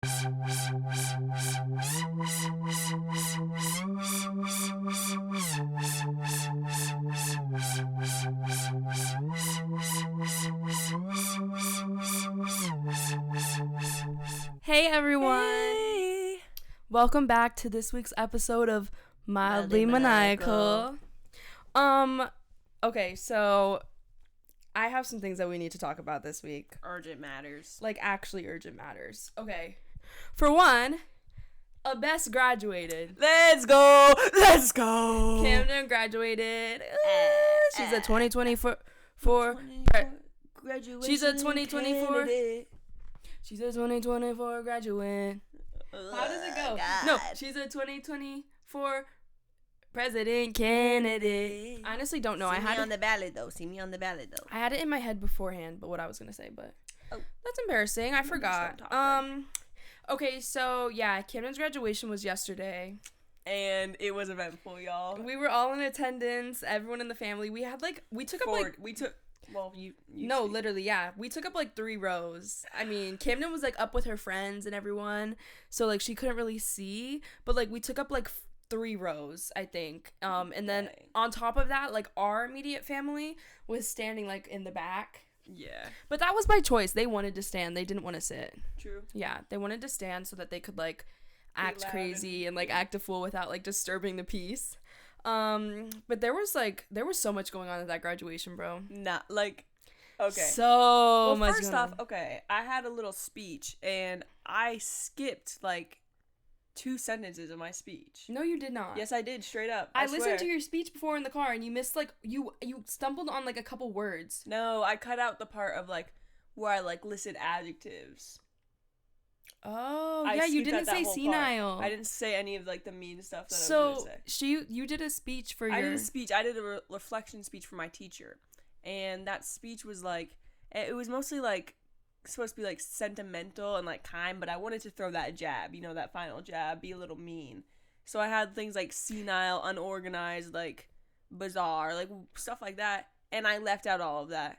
Hey everyone! Hey. Welcome back to this week's episode of Mildly Maniacal. Okay, so I have some things that we need to talk about this week. Urgent matters. Like, actually urgent matters. Okay. For one, a best graduated. Let's go! Let's go! Camden graduated. She's a 2024 graduation. She's a 2024 candidate. She's a 2024 graduate. How does it go? God. No, she's a 2024 president candidate. I honestly don't know. See me on the ballot though. I had it in my head beforehand, but what I was gonna say, but that's embarrassing. I forgot. Okay, so yeah, Camden's graduation was yesterday, and it was eventful, y'all. we were all in attendance. Everyone in the family. We had we took up like 3 rows. I mean, Camden was like up with her friends and everyone, so like she couldn't really see, but like we took up like 3 rows, I think. And then on top of that, like our immediate family was standing like in the back. Yeah. But that was by choice. They wanted to stand. They didn't want to sit. True. Yeah, they wanted to stand so that they could like act crazy and like act a fool without like disturbing the peace. But there was so much going on at that graduation, bro. Not like, okay. So much. First off, okay, I had a little speech and I skipped like 2 sentences of my speech. No, you did not. Yes, I did, straight up. I swear. listened to your speech before in the car and you missed like you stumbled on like a couple words. No, I cut out the part of like where I like listed adjectives. Oh, yeah, you didn't say senile. I didn't say any of like the mean stuff that I was going to say. You did a speech for your... I did a speech. I did a reflection speech for my teacher. And that speech was like, it was mostly like supposed to be like sentimental and like kind, but I wanted to throw that jab, that final jab, be a little mean. So I had things like senile, unorganized, like bizarre, like stuff like that. And I left out all of that.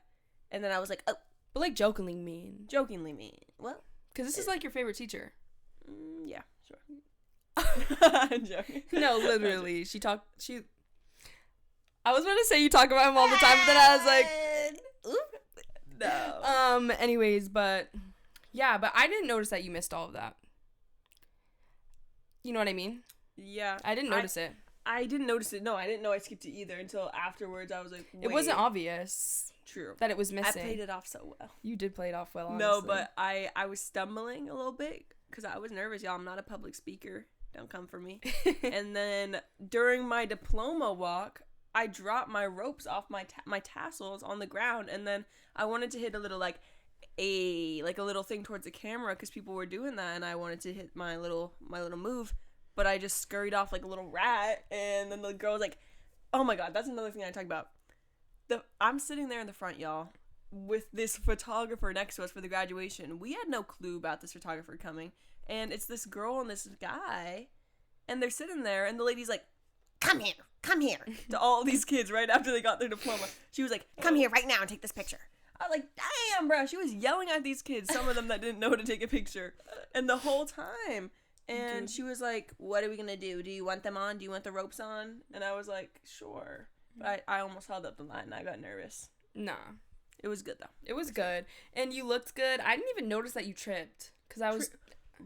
And then I was like, oh. But like jokingly mean. Well, because this is like your favorite teacher. Yeah, sure. I'm joking. No, literally. I was going to say you talk about him all the time, but then I was like, no. Anyways, but yeah, but I didn't notice that you missed all of that. You know what I mean? Yeah. I didn't notice it. I didn't notice it. No, I didn't know I skipped it either until afterwards. I was like, wait. It wasn't obvious. True. That it was missing. I played it off so well. You did play it off well, honestly. No, but I was stumbling a little bit because I was nervous, y'all. I'm not a public speaker. Don't come for me. And then during my diploma walk, I dropped my ropes off my tassels on the ground, and then I wanted to hit a little a little thing towards the camera because people were doing that, and I wanted to hit my little move, but I just scurried off like a little rat, and then the girl was like, "Oh my god, that's another thing I talk about." I'm sitting there in the front, y'all, with this photographer next to us for the graduation. We had no clue about this photographer coming, and it's this girl and this guy, and they're sitting there, and the lady's like, come here, to all these kids right after they got their diploma. She was like, come here right now and take this picture. I was like, damn, bro. She was yelling at these kids, some of them that didn't know how to take a picture, and the whole time. And she was like, what are we going to do? Do you want them on? Do you want the ropes on? And I was like, sure. But I almost held up the line, and I got nervous. Nah. It was good, though. It was good. And you looked good. I didn't even notice that you tripped. Because I was...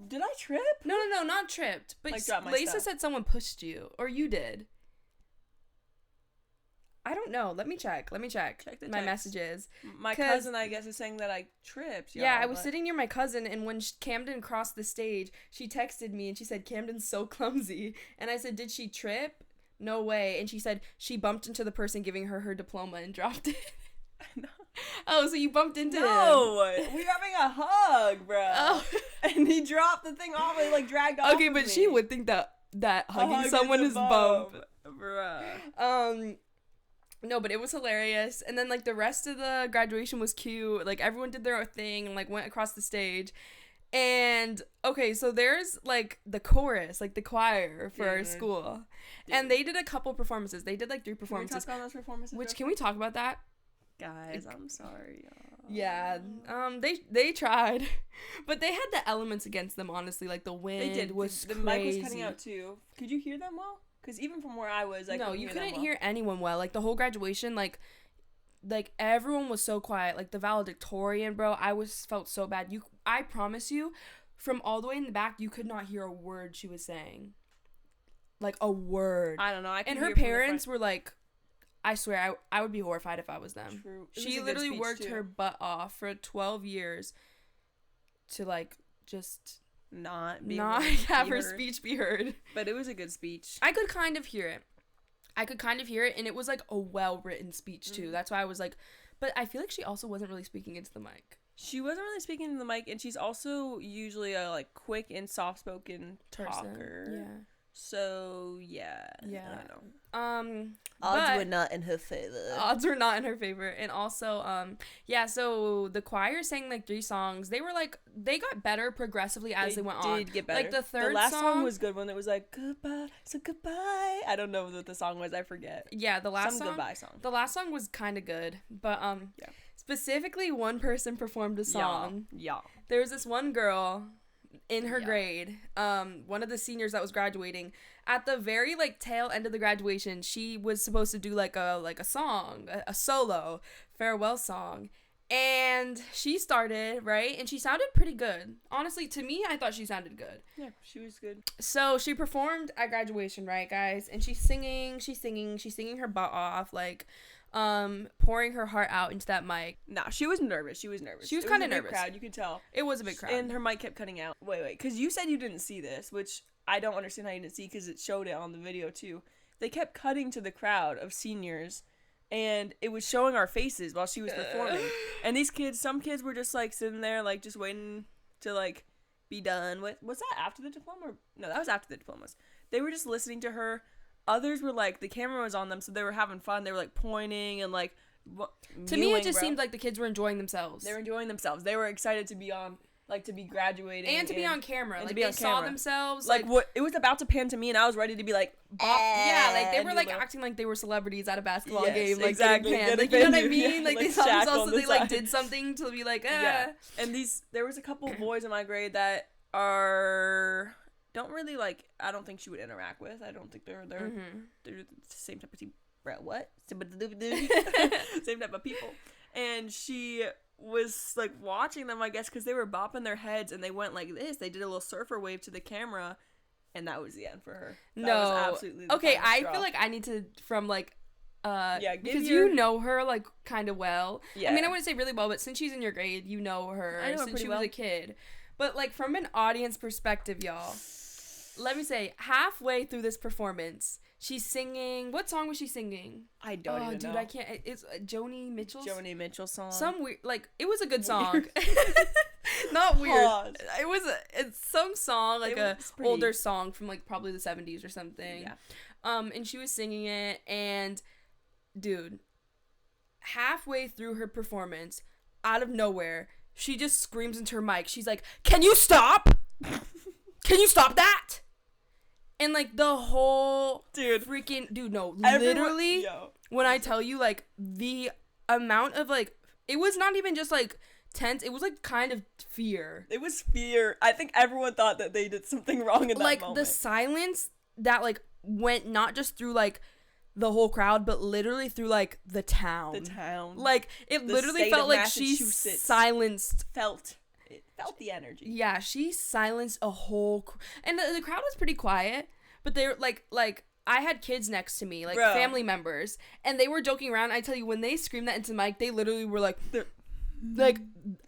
Did I trip? No, not tripped. But Lisa said someone pushed you. Or you did. I don't know. Let me check. Check my messages. My cousin, I guess, is saying that I tripped. Yeah, I was sitting near my cousin, and when Camden crossed the stage, she texted me, and she said, Camden's so clumsy. And I said, did she trip? No way. And she said she bumped into the person giving her diploma and dropped it. No. Oh, so you bumped into him. No, we were having a hug, bro. Oh. And he dropped the thing off and dragged off. Okay, but me. She would think that hugging someone is bump. Bruh. No, but it was hilarious. And then the rest of the graduation was cute. Everyone did their own thing and went across the stage. And okay, so there's the chorus, the choir for our school. Dude. And they did a couple performances. They did 3 performances. Can we talk about those performances? Can we talk about that? Guys, I'm sorry, y'all. Yeah, they tried, but they had the elements against them. Honestly, like the wind was the crazy. mic was cutting out too. Could you hear them well? Because even from where I was, no, you couldn't hear anyone well. Like the whole graduation, like everyone was so quiet. Like the valedictorian, bro, felt so bad. I promise you, from all the way in the back, you could not hear a word she was saying. Like a word. I don't know. And her parents were like, I swear, I would be horrified if I was them. True. She literally worked her butt off for 12 years to like just not have her speech be heard. But it was a good speech. I could kind of hear it. And it was like a well-written speech too. That's why I was like, but I feel like she also wasn't really speaking into the mic. She wasn't really speaking into the mic, and she's also usually a like quick and soft-spoken talker. Yeah. So yeah. I don't know. Odds were not in her favor. Odds were not in her favor. And also, so the choir sang like 3 songs. They got better progressively as they went on. They did get better. Like the last song was good when it was like goodbye, so goodbye. I don't know what the song was. I forget. Yeah, the last goodbye song. The last song was kind of good, but specifically one person performed a song. Yeah. There was this one girl in her grade, one of the seniors that was graduating. At the very like tail end of the graduation, she was supposed to do like a song, a solo farewell song, and she started, right, and she sounded pretty good. Honestly, to me, I thought she sounded good. Yeah, she was good. So she performed at graduation, right, guys, and she's singing her butt off, like pouring her heart out into that mic. Nah, she was nervous. She was kind of nervous. Crowd, you could tell. It was a big crowd. And her mic kept cutting out. Wait, because you said you didn't see this, which I don't understand how you didn't see, because it showed it on the video too. They kept cutting to the crowd of seniors, and it was showing our faces while she was performing. And some kids were just like sitting there, like just waiting to like be done with. Was that after the diploma? No, that was after the diplomas. They were just listening to her. Others were like, the camera was on them, so they were having fun. They were like pointing and like to me it just seemed like the kids were enjoying themselves. They were enjoying themselves. They were excited to be on, like, to be graduating and to be on camera. Like they saw themselves. Like what it was about to pan to me, and I was ready to be like, yeah, like they were like acting like they were celebrities at a basketball game, like exactly. Like, you know what I mean? Yeah, like they saw themselves, so they like did something to be like, Yeah. And there was a couple of boys in my grade that don't really like. I don't think she would interact with. I don't think they're the same type of team. What? Same type of people. And she was like watching them, I guess, because they were bopping their heads and they went like this. They did a little surfer wave to the camera, and that was the end for her. That was absolutely the okay, I straw. feel like I need to because you you know her like kind of well. Yeah. I mean, I wouldn't say really well, but since she's in your grade, you know her I know her since pretty she was well. a kid. But like from an audience perspective, y'all, let me say, halfway through this performance, she's singing. What song was she singing? I don't even know. Dude, I can't. It's Joni Mitchell's song. Some weird, like it was a good song. Not weird. Pause. It's some song, like a pretty older song from like probably the 70s or something. Yeah. And she was singing it, and dude, halfway through her performance, out of nowhere, she just screams into her mic. She's like, "Can you stop? Can you stop that?" And like the whole literally, when I tell you like the amount of like, it was not even just like tense, it was like kind of fear. It was fear. I think everyone thought that they did something wrong in that like moment. The silence that like went not just through like the whole crowd, but literally through like the town. Like it literally felt like she silenced. It felt the energy. Yeah, she silenced a whole and the crowd was pretty quiet, but they were like I had kids next to me, like family members, and they were joking around. I tell you, when they screamed that into the mic, they literally were like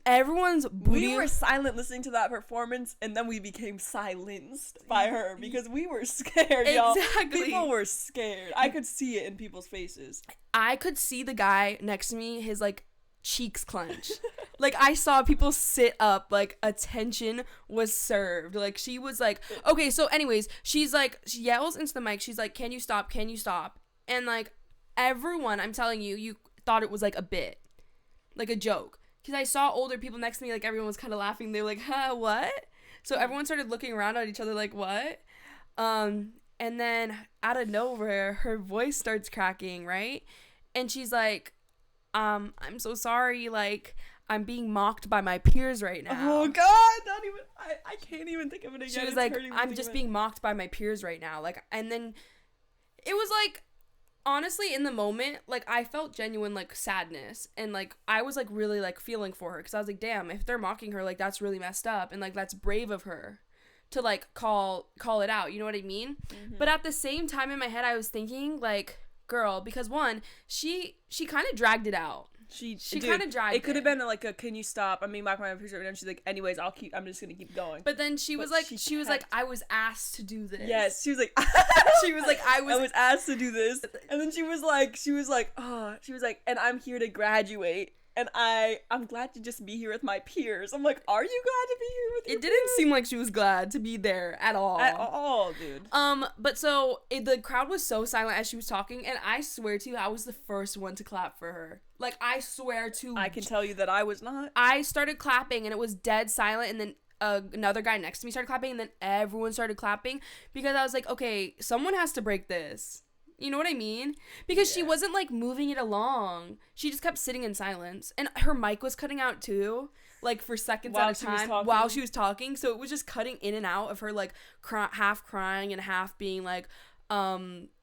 everyone's booty. We were silent listening to that performance, and then we became silenced by her because we were scared, y'all. Exactly. People were scared. I could see it in people's faces. I could see the guy next to me, his like cheeks clench. Like I saw people sit up, like attention was served. Like she was like, okay, so anyways, she yells into the mic, she's like, "Can you stop? Can you stop?" And like everyone, I'm telling you, you thought it was like a bit, like a joke. Because I saw older people next to me, like everyone was kind of laughing. They were like, "Huh, what?" So everyone started looking around at each other like, "What?" And then out of nowhere, her voice starts cracking, right? And she's like, I'm so sorry, like, I'm being mocked by my peers right now. Oh God, not even. I can't even think of it again. She was like, I'm just being mocked by my peers right now. Like, and then it was like, honestly, in the moment, like, I felt genuine, like, sadness. And, like, I was, like, really, like, feeling for her. Because I was like, damn, if they're mocking her, like, that's really messed up. And, like, that's brave of her to, like, call it out. You know what I mean? Mm-hmm. But at the same time in my head, I was thinking, like, girl, because, one, she kind of dragged it out. She kind of dragged it. It could have been like a, can you stop? I mean, back when I was and she's like, anyways, I'm just gonna keep going. But then she was like, I was asked to do this. Yes, she was like, I was asked to do this. And then she was like, and I'm here to graduate. And I'm glad to just be here with my peers. I'm like, are you glad to be here with your peers? It didn't seem like she was glad to be there at all. At all, dude. But so, the crowd was so silent as she was talking, and I swear to you, I was the first one to clap for her. Like, I swear to... I can tell you that I was not. I started clapping, and it was dead silent, and then another guy next to me started clapping, and then everyone started clapping, because I was like, okay, someone has to break this. You know what I mean? Because she wasn't, like, moving it along. She just kept sitting in silence. And her mic was cutting out, too. Like, for seconds at a time. While she was talking. So it was just cutting in and out of her, like, half crying and half being, like,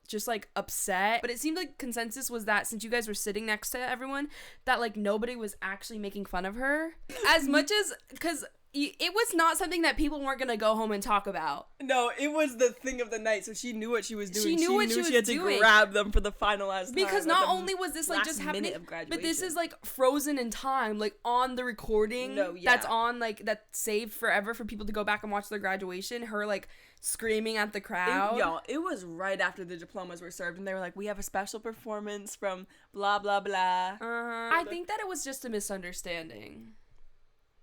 just, like, upset. But it seemed like consensus was that since you guys were sitting next to everyone, that, like, nobody was actually making fun of her. As much as... Because... It was not something that people weren't going to go home and talk about. No, it was the thing of the night, so she knew what she was doing. She knew what she was doing. She had to grab them for the final last time. Because not only was this, like, just happening, but this is, like, frozen in time, like, on the recording that's on, like, that's saved forever for people to go back and watch their graduation. Her, like, screaming at the crowd. It was right after the diplomas were served, and they were like, we have a special performance from blah, blah, blah. I think that it was just a misunderstanding.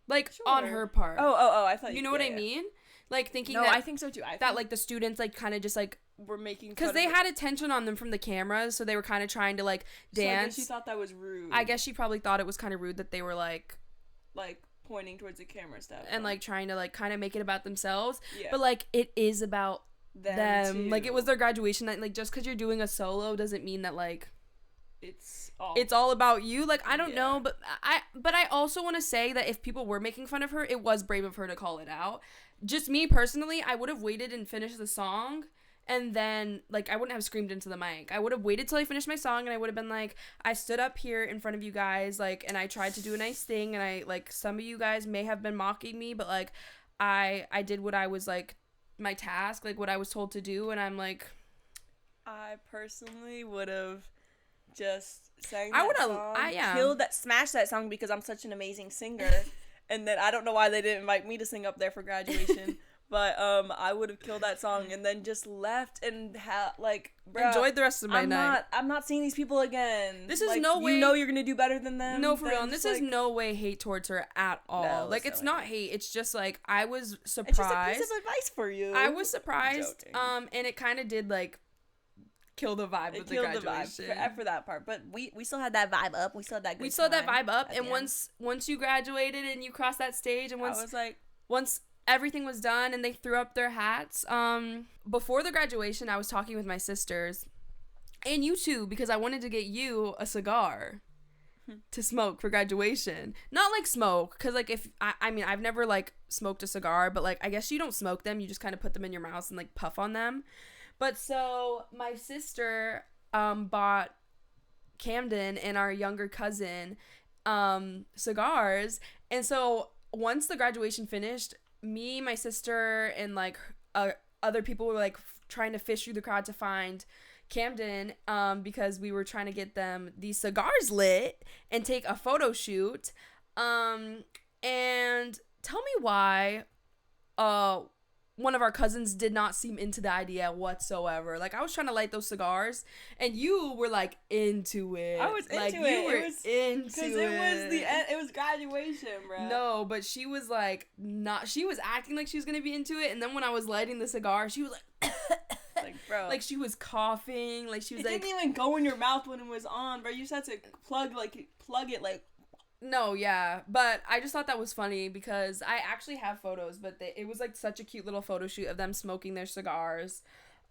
Like, on her part. Oh, I thought you know what I mean? Like, thinking I think so too. That, like, the students, like, kind of just, like, were making fun because they had attention on them from the cameras, so they were kind of trying to, like, dance. So I guess she thought that was rude. I guess she probably thought it was kind of rude that they were, like, pointing towards the camera stuff. And, like, trying to, like, kind of make it about themselves. Yeah. But, like, it is about them. Like, it was their graduation night. Like, just because you're doing a solo doesn't mean that, like... It's all about you. Like, I don't know, but I also want to say that if people were making fun of her, it was brave of her to call it out. Just me personally, I would have waited and finished the song, and then, like, I wouldn't have screamed into the mic. I would have waited till I finished my song, and I would have been like, I stood up here in front of you guys, like, and I tried to do a nice thing, and I, like, some of you guys may have been mocking me, but, like, I did what I was, like, my task, like, what I was told to do, and I'm like... I personally would have... just sang that song, smashed that song because I'm such an amazing singer, and then I don't know why they didn't invite me to sing up there for graduation, but I would have killed that song and then just left and enjoyed the rest of my night. I'm not seeing these people again. This is no way. You know you're gonna do better than them. No, for real. And this is no way hate towards her at all. No, like it's not hate. It's just like I was surprised. It's just a piece of advice for you. I was surprised. And it kind of did like. Kill the vibe of the graduation. For that part, but we still had that vibe up. We still had that. We still had that vibe up, and once you graduated and you crossed that stage, and once everything was done and they threw up their hats, before the graduation, I was talking with my sisters, and you too, because I wanted to get you a cigar to smoke for graduation. Not like smoke, because like if I mean I've never like smoked a cigar, but like I guess you don't smoke them, you just kind of put them in your mouth and like puff on them. But so my sister bought Camden and our younger cousin cigars. And so once the graduation finished, me, my sister, and like other people were like trying to fish through the crowd to find Camden because we were trying to get them these cigars lit and take a photo shoot. And tell me why one of our cousins did not seem into the idea whatsoever. Like, I was trying to light those cigars, and you were, like, into it. I was into it. You were into it. Because it was graduation, bro. No, but she was, like, not... She was acting like she was going to be into it, and then when I was lighting the cigar, she was, like... like, bro. Like, she was coughing. Like, she was, like... It didn't even go in your mouth when it was on, bro. You just had to plug it, like... No, yeah, but I just thought that was funny because I actually have photos, but it was like such a cute little photo shoot of them smoking their cigars.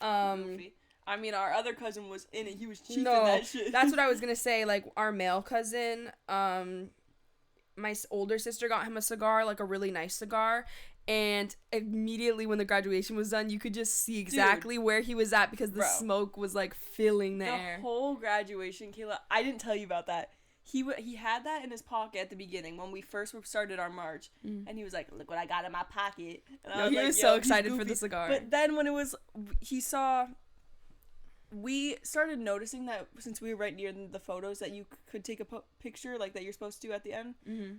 Goofy. I mean, our other cousin was in it. He was cheating No, that shit. that's what I was gonna say. Like, our male cousin, my older sister got him a cigar, like a really nice cigar, and immediately when the graduation was done, you could just see exactly where he was at because the smoke was like filling the air. The whole graduation, Kayla, I didn't tell you about that. He had that in his pocket at the beginning when we first started our march, and he was like, "Look what I got in my pocket." And he was so excited for the cigar. But then when we started noticing that since we were right near the photos that you could take a picture like that you're supposed to at the end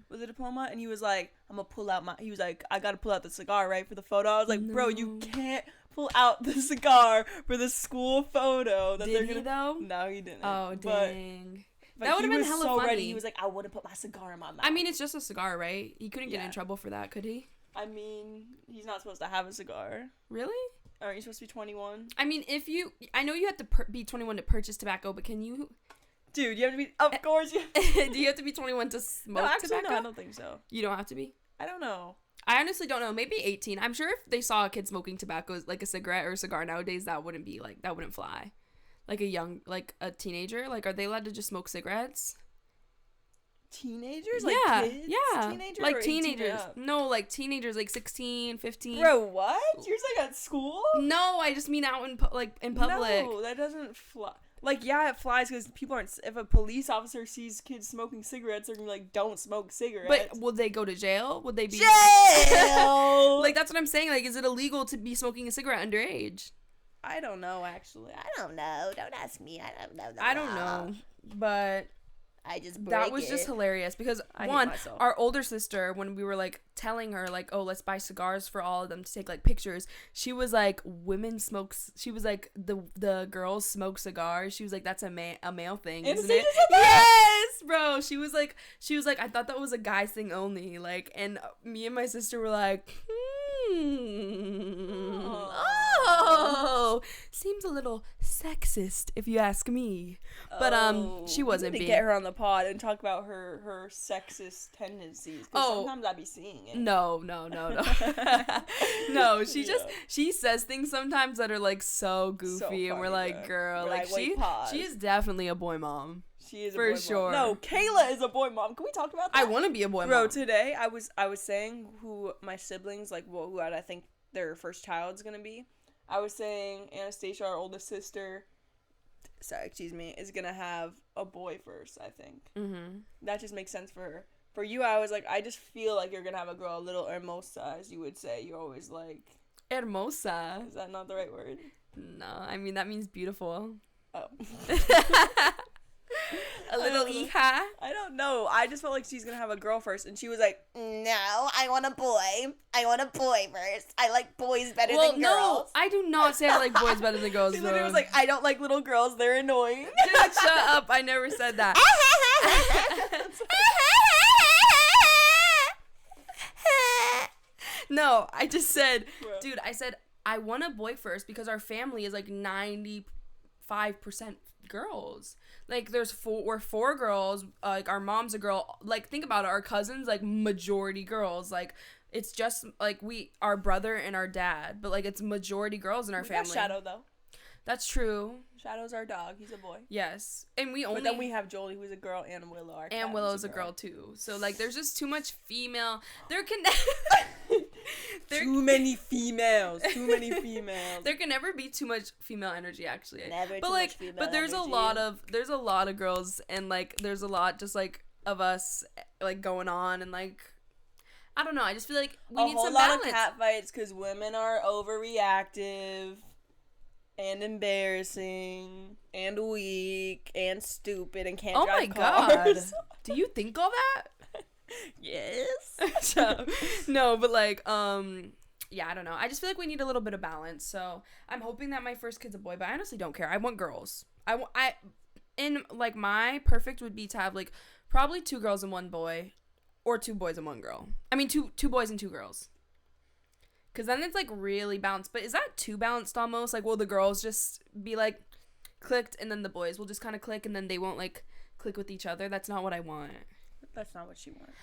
with a diploma, and he was like, "I'm gonna pull out he was like, I gotta pull out the cigar right for the photo." I was like, "Bro, you can't pull out the cigar for the school photo." Did he though? No, he didn't. Oh dang. But that would have been hella funny. Ready. He was like, "I want to put my cigar in my mouth." I mean, it's just a cigar, right? He couldn't get in trouble for that, could he? I mean, he's not supposed to have a cigar. Really? Aren't you supposed to be 21? I mean, I know you have to be 21 to purchase tobacco, but can you? Dude, you have to be. Of course, you. Do you have to be 21 to smoke tobacco? No, I don't think so. You don't have to be. I don't know. I honestly don't know. Maybe 18. I'm sure if they saw a kid smoking tobacco, like a cigarette or a cigar nowadays, that wouldn't fly. Like a teenager. Like, are they allowed to just smoke cigarettes? Teenagers? Like kids? Yeah. Teenagers like teenagers. No, like teenagers, like 16, 15. Bro, what? You're like at school? No, I just mean out in public. No, that doesn't fly. Like, yeah, it flies because people aren't. If a police officer sees kids smoking cigarettes, they're gonna be like, "Don't smoke cigarettes." But would they go to jail? Would they be jail? Like, that's what I'm saying. Like, is it illegal to be smoking a cigarette underage? I don't know. Actually, I don't know. Don't ask me. I don't know. I don't know, but. That was just hilarious because our older sister, when we were like telling her like, oh, let's buy cigars for all of them to take like pictures, she was like, women smokes. She was like, the girls smoke cigars. She was like, that's a male thing, isn't it? Yes, bro. She was like, I thought that was a guy's thing only. Like, and me and my sister were like, oh, seems a little sexist if you ask me. But she wasn't being. Get her on the pod and talk about her sexist tendencies. Sometimes I be seeing it. No. No, she says things sometimes that are like so goofy, so funny, and we're like, girl, like she is definitely a boy mom. She is for a boy sure. Mom. No, Kayla is a boy mom. Can we talk about that? I want to be a boy mom. Bro, today I was saying who my siblings who I think their first child's gonna be. I was saying Anastasia, our oldest sister, is gonna have a boy first, I think. Mm-hmm. That just makes sense for her. For you, I was like, I just feel like you're gonna have a girl, a little hermosa, as you would say. You're always like... Hermosa? Is that not the right word? No, I mean, that means beautiful. Oh. A little hija? I don't know. I just felt like she's gonna have a girl first, and she was like, "No, I want a boy. I want a boy first. I like boys better than girls." No, I do not say I like boys better than girls. She literally was like, "I don't like little girls. They're annoying." Dude, shut up! I never said that. No, I just said, dude. I said I want a boy first because our family is like 95% girls. Like, we're four girls. Like, our mom's a girl. Like, think about it. Our cousins, like, majority girls. Like, it's just like our brother and our dad, but like it's majority girls in our family. Got Shadow though. That's true. Shadow's our dog. He's a boy. Yes, and But then we have Jolie, who's a girl, and Willow. And Willow's a girl too. So like, there's just too much female. Too many females. Too many females. There can never be too much female energy, actually. Never. But too like, much female but there's energy. there's a lot of girls, and like, there's a lot just like of us like going on, and like, I don't know. I just feel like we need some balance. A whole lot of cat fights because women are overreactive. And embarrassing, and weak, and stupid, and can't drive cars. Oh my god. Do you think all that? Yes. No, but like, yeah, I don't know. I just feel like we need a little bit of balance. So I'm hoping that my first kid's a boy, but I honestly don't care. I want girls. My perfect would be to have like probably 2 girls and 1 boy, or 2 boys and 1 girl. I mean, two boys and 2 girls. Because then it's, like, really balanced. But is that too balanced almost? Like, will the girls just be, like, clicked, and then the boys will just kind of click, and then they won't, like, click with each other? That's not what I want. That's not what she wants.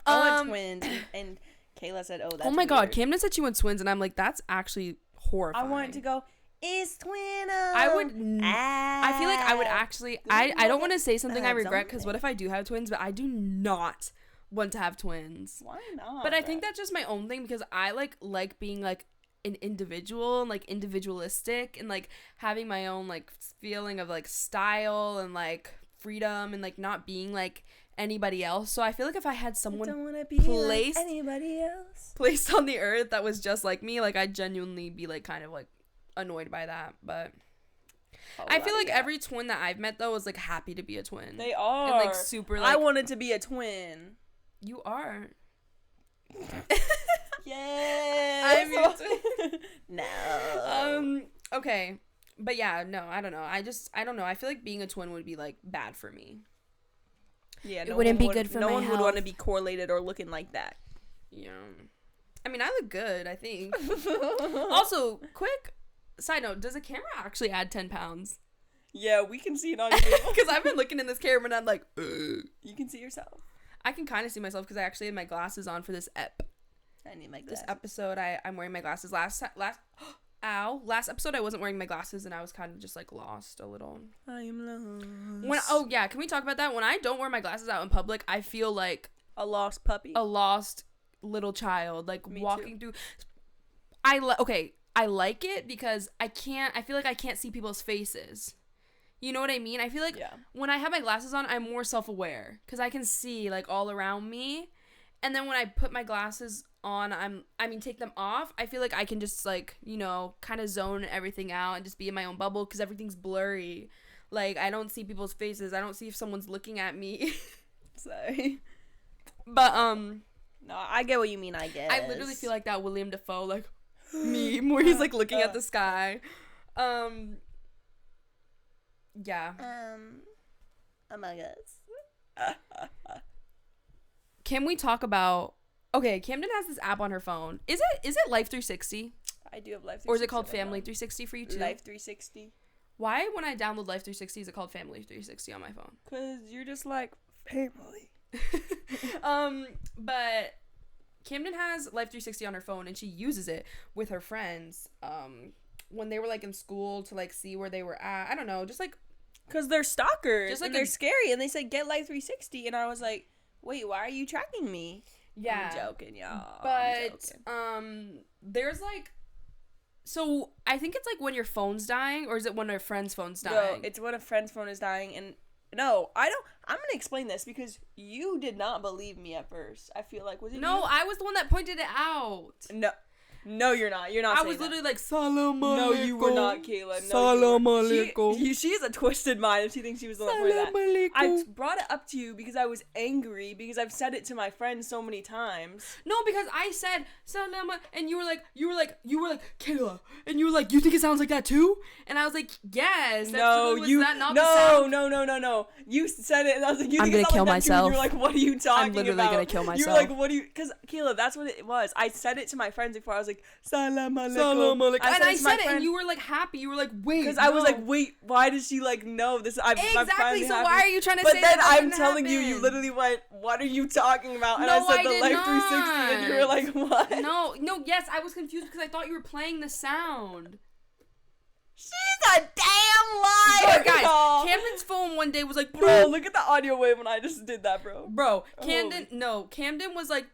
I want twins, and Kayla said, oh, that's Oh, my weird. God. Camden said she wants twins, and I'm like, that's actually horrifying. I want it to go, It's twin. I feel like I would actually. I don't want to say something I regret, because what if I do have twins? But I do not want to have twins. Why not? But I think that's just my own thing, because I like being like an individual and like individualistic and like having my own like feeling of like style and like freedom and like not being like anybody else. So I feel like if I had someone placed like anybody else placed on the earth that was just like me, like I'd genuinely be like kind of like annoyed by that. But I feel like every twin that I've met though was like happy to be a twin. They are. And like super like, I wanted to be a twin. You are. Yes. No. Okay. But yeah, no, I don't know. I don't know. I feel like being a twin would be like bad for me. Yeah, it wouldn't be good for my health. No one would want to be correlated or looking like that. Yeah. I mean, I look good, I think. Also, quick side note, does a camera actually add 10 pounds? Yeah, we can see it on you. Because I've been looking in this camera and I'm like, ugh. You can see yourself. I can kind of see myself because I actually had my glasses on for this I need my glasses. This episode, I'm wearing my glasses. Last episode I wasn't wearing my glasses and I was kind of just like lost a little. I am lost. Can we talk about that? When I don't wear my glasses out in public, I feel like a lost puppy, a lost little child, like Me walking too. through. I like it because I feel like I can't see people's faces. You know what I mean? I feel like when I have my glasses on, I'm more self-aware because I can see like all around me. And then when I put my glasses on, take them off, I feel like I can just like, you know, kind of zone everything out and just be in my own bubble because everything's blurry. Like, I don't see people's faces. I don't see if someone's looking at me. Sorry. But, no, I get what you mean, I guess. I literally feel like that William Dafoe, like, meme where he's like looking at the sky. Yeah. Among Us. Can we talk about? Okay, Camden has this app on her phone. Is it Life 360? I do have Life 360. Or is it called Family 360 for you too? Life 360. Why, when I download Life 360, is it called Family 360 on my phone? Cause you're just like family. But Camden has Life 360 on her phone, and she uses it with her friends. When they were like in school to like see where they were at. I don't know, just like. Cause they're stalkers. Just like and they're scary, and they said get Life 360, and I was like, wait, why are you tracking me? Yeah. I'm joking, y'all. But there's like, so I think it's like when your phone's dying, or is it when a friend's phone's dying? No, it's when a friend's phone is dying, and no, I don't. I'm gonna explain this because you did not believe me at first. I feel like, was it? No, you? I was the one that pointed it out. No, you're not. You're not. I was literally like, Salam alaikum. No, you were not, Kayla. No, Salam alaikum. She has a twisted mind if she thinks she was the one for that. I brought it up to you because I was angry because I've said it to my friends so many times. No, because I said Salam, and you were like, Kayla, and you were like, you think it sounds like that too? And I was like, yes. No, the sound? No. You said it, and I was like, you I'm think gonna it sounds kill like that myself. too? And you were like, what are you talking about? I'm literally gonna kill myself. You were like, what do you? Because Kayla, that's what it was. I said it to my friends before. I was like, Salam alaikum. And I said it, and you were like happy. You were like, wait. Because I was like, wait, why does she like know this? Exactly. So happy. why are you trying to but say that? But then I'm telling you, you literally went, what are you talking about? And No, I said I the did Life not. 360, and you were like, what? No, yes, I was confused because I thought you were playing the sound. She's a damn liar, Guys, y'all. Camden's phone one day was like, bro, look at the audio wave when I just did that, bro. Camden was like,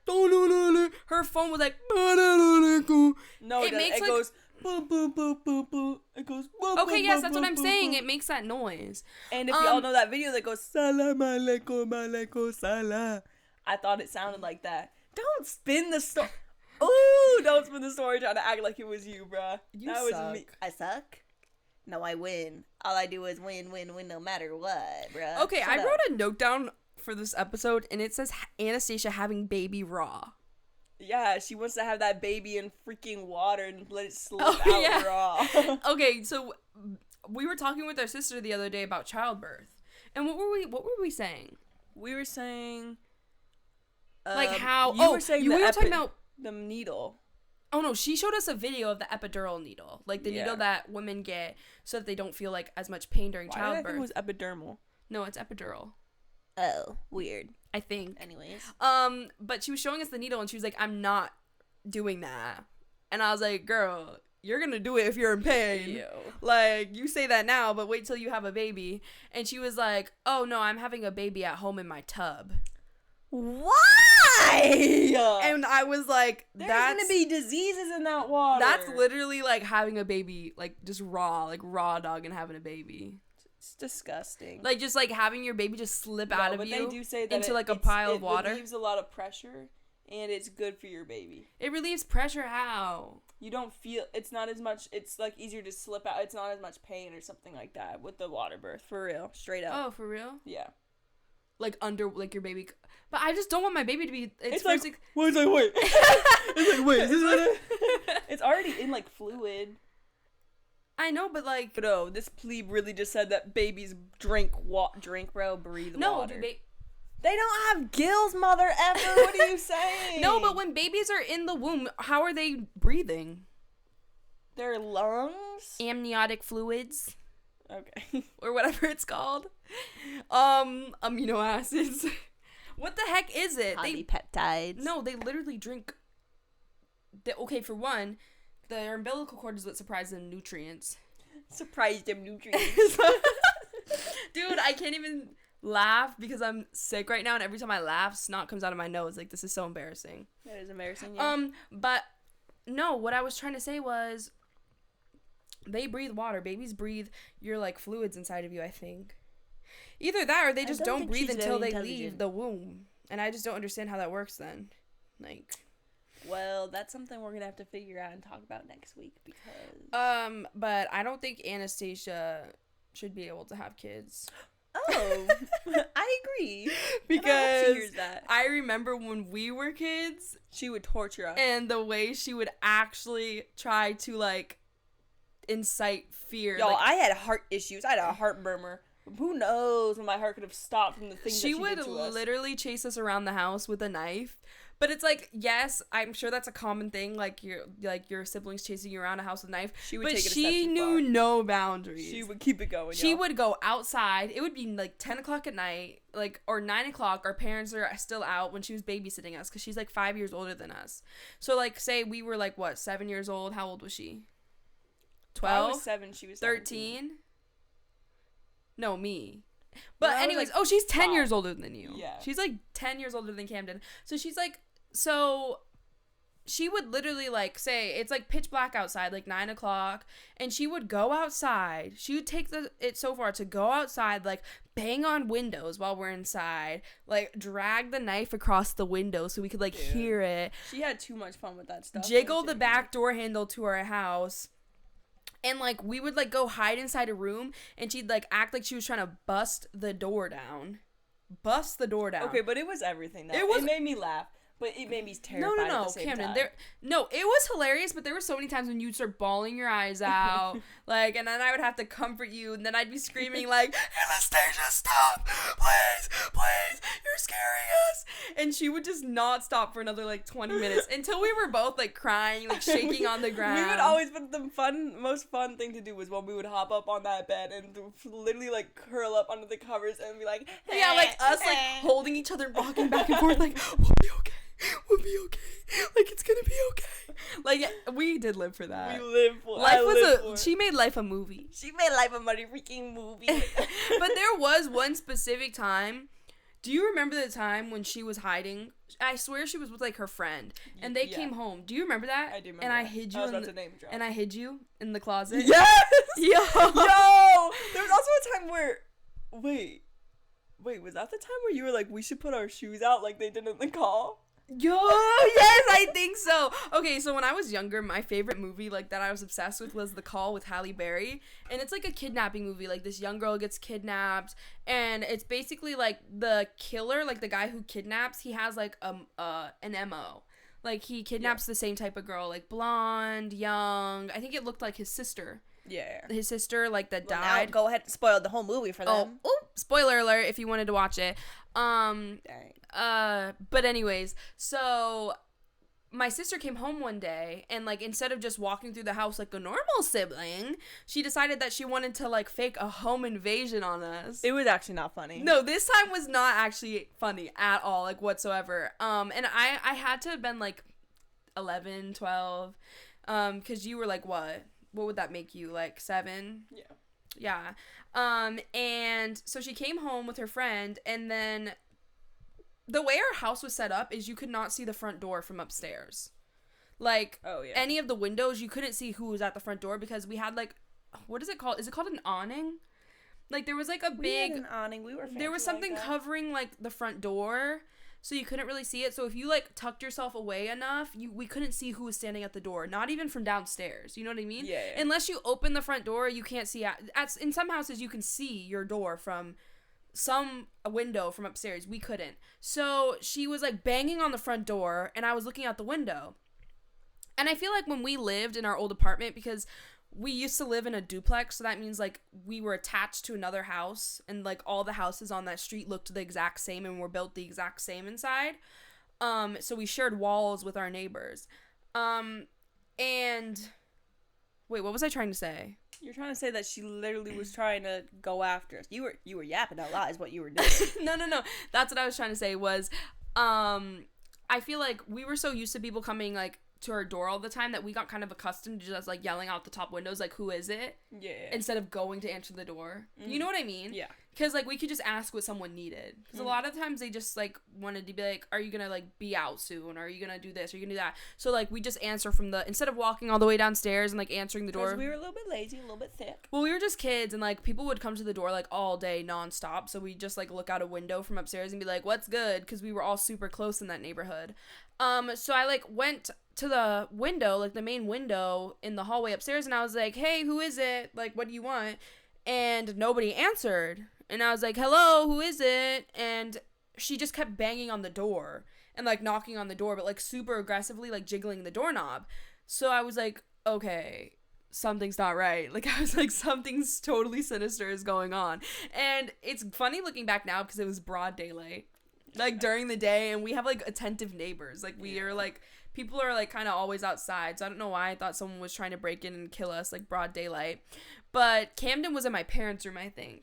her phone was like, no, it goes, boom, boom, boom, boom, boom. It goes, boom, okay, boom, yes, boom, that's boom, what I'm boom, saying. boom. It makes that noise. And if y'all know that video that goes, salam alaikum, alaikum salam. I thought it sounded like that. Don't spin the story. Ooh, don't spin the story trying to act like it was you, bruh. You that suck. Was me. I suck? No, I win. All I do is win no matter what, bruh. Okay, I wrote a note down for this episode, and it says Anastasia having baby raw. Yeah, she wants to have that baby in freaking water and let it slip out raw. Okay, so we were talking with our sister the other day about childbirth, and what were we saying? We were saying, like how you were saying we were talking about the needle. Oh no, she showed us a video of the epidural needle, like the needle that women get so that they don't feel like as much pain during childbirth. I think it was epidermal. No, it's epidural. Oh, weird. I think. Anyways. But she was showing us the needle and she was like, I'm not doing that. And I was like, girl, you're gonna do it if you're in pain. Ew. Like, you say that now, but wait till you have a baby. And she was like, oh, no, I'm having a baby at home in my tub. Why? And I was like, there's gonna be diseases in that water. That's literally like having a baby, like just raw dog and having a baby. It's disgusting. Like just like having your baby just slip out of you they do say that into like a pile of water. It relieves a lot of pressure, and it's good for your baby. It relieves pressure how? You don't feel, it's not as much, it's like easier to slip out. It's not as much pain or something like that with the water birth, for real, straight up. Oh, for real? Yeah. Like under, like your baby, but I just don't want my baby to be. It's like, wait. It's like, wait, is this what it's already in like fluid. I know, but like, no, this plebe really just said that babies drink, bro, breathe water. No, they don't have gills, mother effer. What are you saying? No, but when babies are in the womb, how are they breathing? Their lungs, amniotic fluids. Okay. Or whatever it's called. Amino acids. What the heck is it? Polypeptides. No, they literally drink. Okay, for one, their umbilical cord is what supplies them nutrients. Surprise them nutrients. Dude, I can't even laugh because I'm sick right now, and every time I laugh, snot comes out of my nose. Like, this is so embarrassing. That is embarrassing, yeah. But no, what I was trying to say was, they breathe water. Babies breathe your, like, fluids inside of you, I think. Either that or they just don't breathe until they leave the womb. And I just don't understand how that works then. Like... Well, that's something we're going to have to figure out and talk about next week because... But I don't think Anastasia should be able to have kids. Oh, I agree. Because I remember when we were kids... She would torture us. And the way she would actually try to, like... incite fear. Y'all, like, I had heart issues. I had a heart murmur. Who knows when my heart could have stopped from the things that she did to us. She would literally chase us around the house with a knife. But it's like, yes, I'm sure that's a common thing. Like your siblings chasing you around a house with a knife. She would take it a step too far. She knew no boundaries. She would keep it going. She would go outside. It would be like 10 o'clock at night, like, or 9 o'clock. Our parents are still out when she was babysitting us because she's like 5 years older than us. So like, say we were like what, 7 years old? How old was she? 12? I was 7. She was 13. No, me. But anyways, like, she's 10 years older than you. Yeah. She's like 10 years older than Camden. So she's like, so she would literally like say it's like pitch black outside, like 9 o'clock, and she would go outside. She would take it so far to go outside, like bang on windows while we're inside, like drag the knife across the window so we could like hear it. She had too much fun with that stuff. Jiggle the back door handle to our house. And, like, we would, like, go hide inside a room, and she'd, like, act like she was trying to bust the door down. Okay, but it was everything. It made me laugh, but it made me terrified at the same Camden, time. No, it was hilarious, but there were so many times when you'd start bawling your eyes out, like, and then I would have to comfort you, and then I'd be screaming, like, Anastasia, stop! Please, you're scaring us! And she would just not stop for another, like, 20 minutes, until we were both, like, crying, like, shaking on the ground. We would always, but the most fun thing to do was when we would hop up on that bed and literally, like, curl up under the covers and be like, hey, yeah, like, us, like, holding each other, rocking back and forth, like, we'll be okay. We'll be okay. Like, it's gonna be okay. Like, we did live for that. We lived for it. She made life a movie. She made life a muddy freaking movie. But there was one specific time. Do you remember the time when she was hiding? I swear she was with, like, her friend. And they came home. Do you remember that? I do remember. And I hid you and I hid you in the closet. Yes! Yo! There was also a time where... Wait, was that the time where you were like, we should put our shoes out like they did in the call? Yo, yes, I think so. Okay, so when I was younger, my favorite movie, like, that I was obsessed with was The Call with Halle Berry. And it's, like, a kidnapping movie. Like, this young girl gets kidnapped. And it's basically, like, the killer, like, the guy who kidnaps, he has, like, an MO. Like, he kidnaps the same type of girl, like, blonde, young. I think it looked like his sister. Yeah. His sister, like, that died. Now go ahead and spoil the whole movie for them. Oh, spoiler alert if you wanted to watch it. Dang. But anyways, so my sister came home one day and, like, instead of just walking through the house like a normal sibling, she decided that she wanted to, like, fake a home invasion on us. It was actually not funny. No, this time was not actually funny at all, like, whatsoever. And I had to have been, like, 11, 12. Because you were like, what would that make you, like 7? Yeah. And so she came home with her friend, and then the way our house was set up is you could not see the front door from upstairs. Like, any of the windows, you couldn't see who was at the front door because we had, like, what is it called? Is it called an awning? Like, there was, like, we had an awning. We were fancy. There was something like covering, like, the front door, so you couldn't really see it. So if you, like, tucked yourself away enough, we couldn't see who was standing at the door. Not even from downstairs. You know what I mean? Yeah. Unless you open the front door, you can't see. In some houses, you can see your door from a window from upstairs. We couldn't. So she was, like, banging on the front door, and I was looking out the window. And I feel like when we lived in our old apartment, because we used to live in a duplex, so that means, like, we were attached to another house, and, like, all the houses on that street looked the exact same and were built the exact same inside. So we shared walls with our neighbors. And wait, what was I trying to say? You're trying to say that she literally was trying to go after us. You were yapping out loud is what you were doing. No. That's what I was trying to say was, I feel like we were so used to people coming, like, to our door all the time that we got kind of accustomed to just, like, yelling out the top windows, like, who is it? Yeah. Instead of going to answer the door. Mm-hmm. You know what I mean? Yeah. Because, like, we could just ask what someone needed. Because a lot of times they just, like, wanted to be like, are you gonna, like, be out soon? Or are you gonna do this? Are you gonna do that? So, like, we just answer from instead of walking all the way downstairs and, like, answering the door. Because we were a little bit lazy, a little bit thick. Well, we were just kids, and, like, people would come to the door, like, all day nonstop. So we just, like, look out a window from upstairs and be like, what's good? Because we were all super close in that neighborhood. So I, like, went to the window, like, the main window in the hallway upstairs, and I was like, hey, who is it? Like, what do you want? And nobody answered. And I was like, hello, who is it? And she just kept banging on the door and, like, knocking on the door, but, like, super aggressively, like, jiggling the doorknob. So I was like, okay, something's not right. Like, I was like, something's totally sinister is going on. And it's funny looking back now because it was broad daylight, like, during the day, and we have, like, attentive neighbors. Like, we are, like, people are, like, kind of always outside, so I don't know why I thought someone was trying to break in and kill us, like, broad daylight. But Camden was in my parents' room, I think.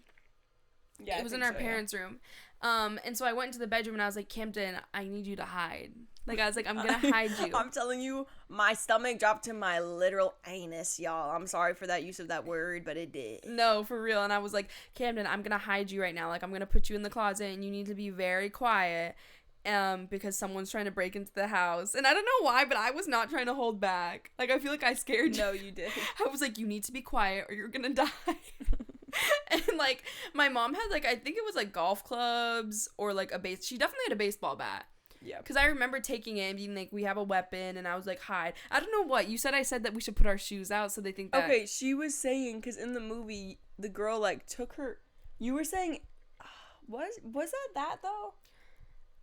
Yeah, it was in our parents' room. And so I went into the bedroom, and I was like, Camden, I need you to hide. Like, I was like, I'm gonna hide you. I'm telling you, my stomach dropped to my literal anus, y'all. I'm sorry for that use of that word, but it did. No, for real. And I was like, Camden, I'm gonna hide you right now. Like, I'm gonna put you in the closet, and you need to be very quiet. Because someone's trying to break into the house. And I don't know why, but I was not trying to hold back. Like, I feel like I scared you. No, you did. I was like, you need to be quiet or you're gonna die. And, like, my mom had, like, I think it was, like, golf clubs or, like, she definitely had a baseball bat. Yeah. Because I remember taking it and being like, we have a weapon, and I was like, hide. I don't know what. You said I said that we should put our shoes out so they think that. Okay, she was saying, because in the movie, the girl, like, took her. You were saying, was that though?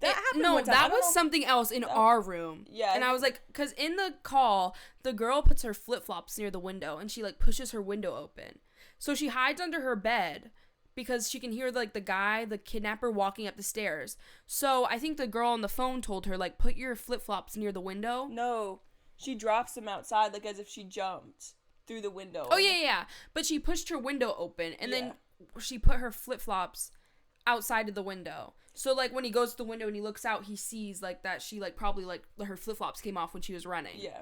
That happened no, one time. That was something else in our room. Yeah. And I was like, because in the call, the girl puts her flip-flops near the window, and she, like, pushes her window open. So she hides under her bed because she can hear, like, the kidnapper walking up the stairs. So I think the girl on the phone told her, like, put your flip-flops near the window. No. She drops them outside, like, as if she jumped through the window. Oh, yeah. But she pushed her window open, and then she put her flip-flops outside of the window. So, like, when he goes to the window and he looks out, he sees, like, that she, like, probably, like, her flip-flops came off when she was running. Yeah.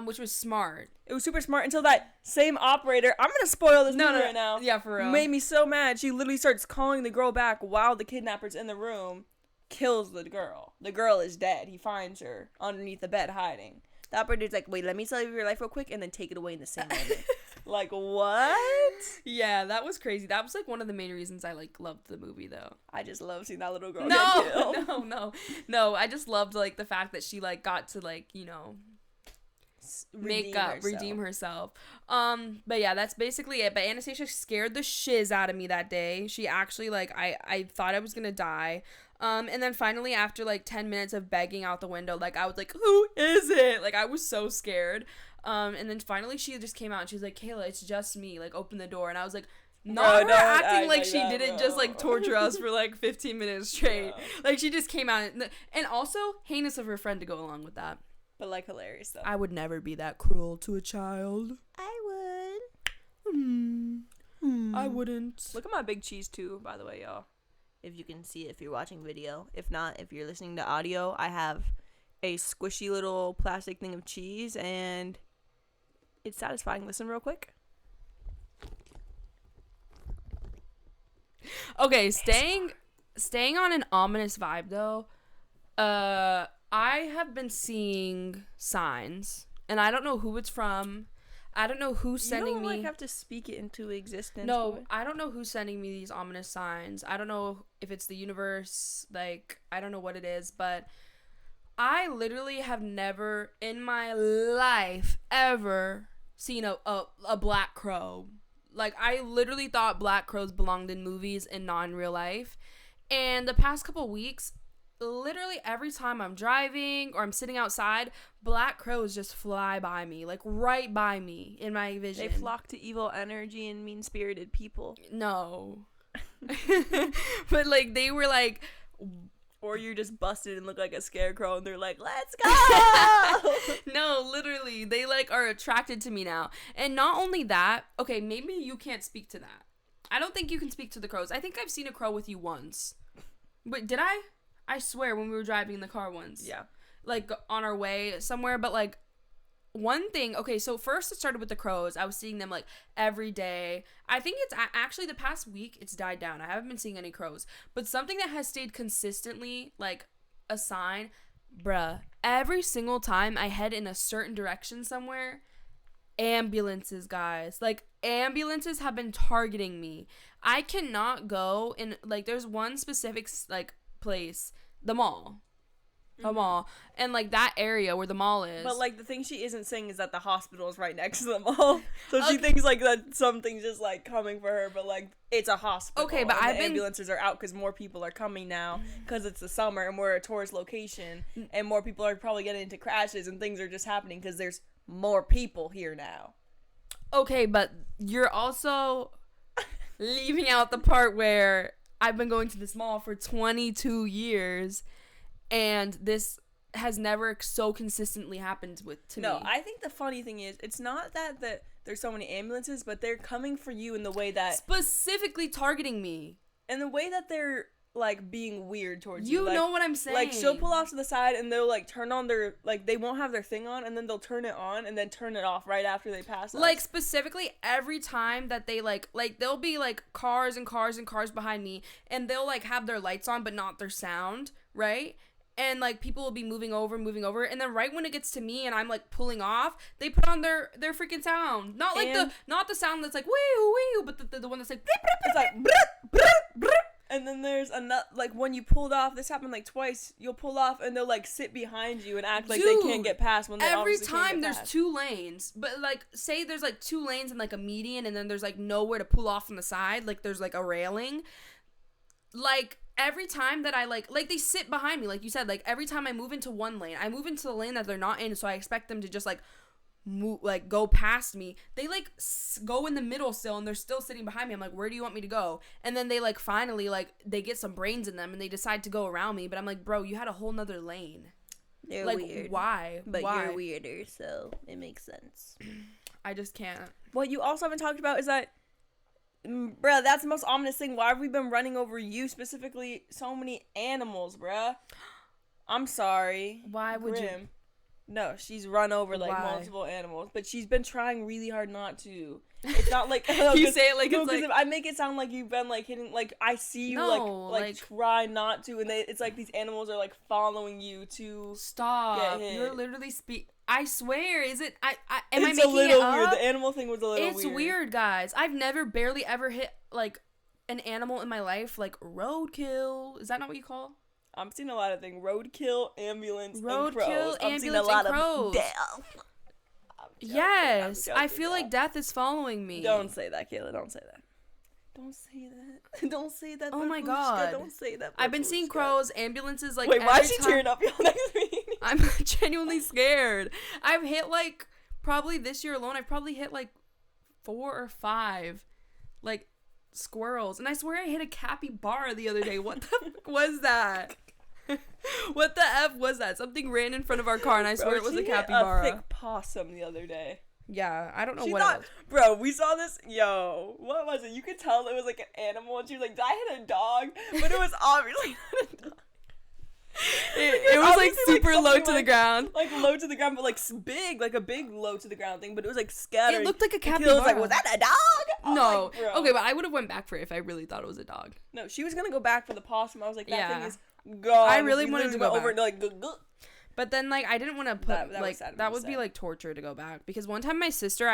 Which was smart. It was super smart until that same operator, I'm gonna spoil this movie right now. Yeah, for real. Made me so mad. She literally starts calling the girl back while the kidnapper's in the room, kills the girl. The girl is dead. He finds her underneath the bed hiding. The operator's like, wait, let me save your life real quick, and then take it away in the same moment. Like, what? Yeah, that was crazy. That was, like, one of the main reasons I, like, loved the movie, though. I just love seeing that little girl get killed. No. I just loved, like, the fact that she, like, got to, like, you know, redeem herself. But yeah, that's basically it. But Anastasia scared the shiz out of me that day. She actually, like, I thought I was gonna die. And then finally, after, like, 10 minutes of begging out the window, like, I was like, who is it? Like, I was so scared. And then finally she just came out and she was like, Kayla, it's just me. Like, open the door. And I was like, acting like she didn't just, like, torture us for, like, 15 minutes straight. Yeah. Like, she just came out. And also, heinous of her friend to go along with that. But, like, hilarious, though. I would never be that cruel to a child. I would. I wouldn't. Look at my big cheese, too, by the way, y'all. If you can see it if you're watching video. If not, if you're listening to audio, I have a squishy little plastic thing of cheese, and It's satisfying. Listen real quick. Okay, staying on an ominous vibe though. I have been seeing signs, and I don't know who it's from. I don't know who's sending me. You don't like have to speak it into existence. No, I don't know who's sending me these ominous signs. I don't know if it's the universe. Like, I don't know what it is, but I literally have never in my life ever seen a black crow. Like, I literally thought black crows belonged in movies and not in real life. And the past couple weeks, literally every time I'm driving or I'm sitting outside, black crows just fly by me, like right by me in my vision. They flock to evil energy and mean-spirited people. No. But like they were like, or you're just busted and look like a scarecrow and they're like, let's go. No, literally they like are attracted to me now. And not only that, okay, maybe you can't speak to that. I don't think you can speak to the crows. I think I've seen a crow with you once. But did I? I swear when we were driving in the car once. Yeah. Like on our way somewhere, but like one thing, okay, so first it started with the crows. I was seeing them like every day. I think it's actually the past week it's died down. I haven't been seeing any crows. But something that has stayed consistently like a sign, bruh, every single time I head in a certain direction somewhere, ambulances, guys. Like ambulances have been targeting me. I cannot go in, like there's one specific like place, the mall. A mall, and like that area where the mall is. But like the thing she isn't saying is that the hospital is right next to the mall, so she thinks like that something's just like coming for her, but like it's a hospital. Okay, but the ambulances are out because more people are coming now because it's the summer and we're a tourist location, and more people are probably getting into crashes and things are just happening because there's more people here now. Okay, but you're also leaving out the part where I've been going to this mall for 22 years. And this has never so consistently happened to me. No, I think the funny thing is, it's not that there's so many ambulances, but they're coming for you in the way that... specifically targeting me. In the way that they're, like, being weird towards you. You like, know what I'm saying. Like, she'll pull off to the side, and they'll, like, turn on their... Like, they won't have their thing on, and then they'll turn it on, and then turn it off right after they pass us. Like, specifically, every time that they, like, there'll be, like, cars and cars and cars behind me, and they'll, like, have their lights on, but not their sound, right? And, like, people will be moving over, and then right when it gets to me and I'm, like, pulling off, they put on their freaking sound. Not, like, not the sound that's, like, wee-oo, but the one that's, like, it's like, brr, brr, brr. And then there's another, like, when you pulled off, this happened, like, twice, you'll pull off, and they'll, like, sit behind you and act like they can't get past when they every obviously time can't get there's past. 2 lanes, but, like, say there's, like, 2 lanes and, like, a median, and then there's, like, nowhere to pull off on the side, like, there's, like, a railing, like... Every time that I, like, they sit behind me, like you said, like, every time I move into one lane, I move into the lane that they're not in, so I expect them to just, like, move, like, go past me. They, like, go in the middle still, and they're still sitting behind me. I'm like, where do you want me to go? And then they, like, finally, like, they get some brains in them, and they decide to go around me, but I'm like, bro, you had a whole nother lane. They're like, weird. Why? But why? you're weirder, so it makes sense. I just can't. What you also haven't talked about is that... Bruh, that's the most ominous thing. Why have we been running over you specifically? So many animals, bruh. I'm sorry. Why would Grim. you? No, she's run over like Why? multiple animals, but she's been trying really hard not to. It's not like you say it like no, it's like if I make it sound like you've been like hitting, like I see you like try not to, and it's like these animals are like following you to stop. Get hit. You're literally I swear, is it? Am I it's making a little it up? weird. The animal thing was a little weird. It's weird, guys. I've never barely ever hit like an animal in my life, like roadkill. Is that not what you call? I'm seeing a lot of things: roadkill, ambulance, and crows. Roadkill, I'm ambulance, seeing a lot and crows. of death. Yes, I'm joking, I feel like death is following me. Don't say that, Kayla. Don't say that. Don't say that. Don't say that. Oh my Babushka. God. Don't say that. I've been seeing Babushka. crows, ambulances, like. Wait, why is she every tearing up y'all next meeting? I'm genuinely scared. I've hit like probably this year alone. I've probably hit like 4 or 5, like squirrels, and I swear I hit a capybara the other day. What the fuck was that? What the f was that? Something ran in front of our car, and I swear it was a capybara. A thick possum the other day. Yeah, I don't know She what. thought, bro, we saw this. Yo, what was it? You could tell it was like an animal, and she was like, "Did I hit a dog?" But it was obviously not a dog. It was like super low to the ground. Like low to the ground, but like big, like a big low to the ground thing. But it was like scattered. It looked like a capybara. Kayla was like, was that a dog? No. Like, okay, but I would have went back for it if I really thought it was a dog. No, she was gonna go back for the possum. I was like, that thing is gone. I really wanted to go over back. And like, Gah. But then, like, I didn't want to put, that would be, like, torture to go back. Because one time I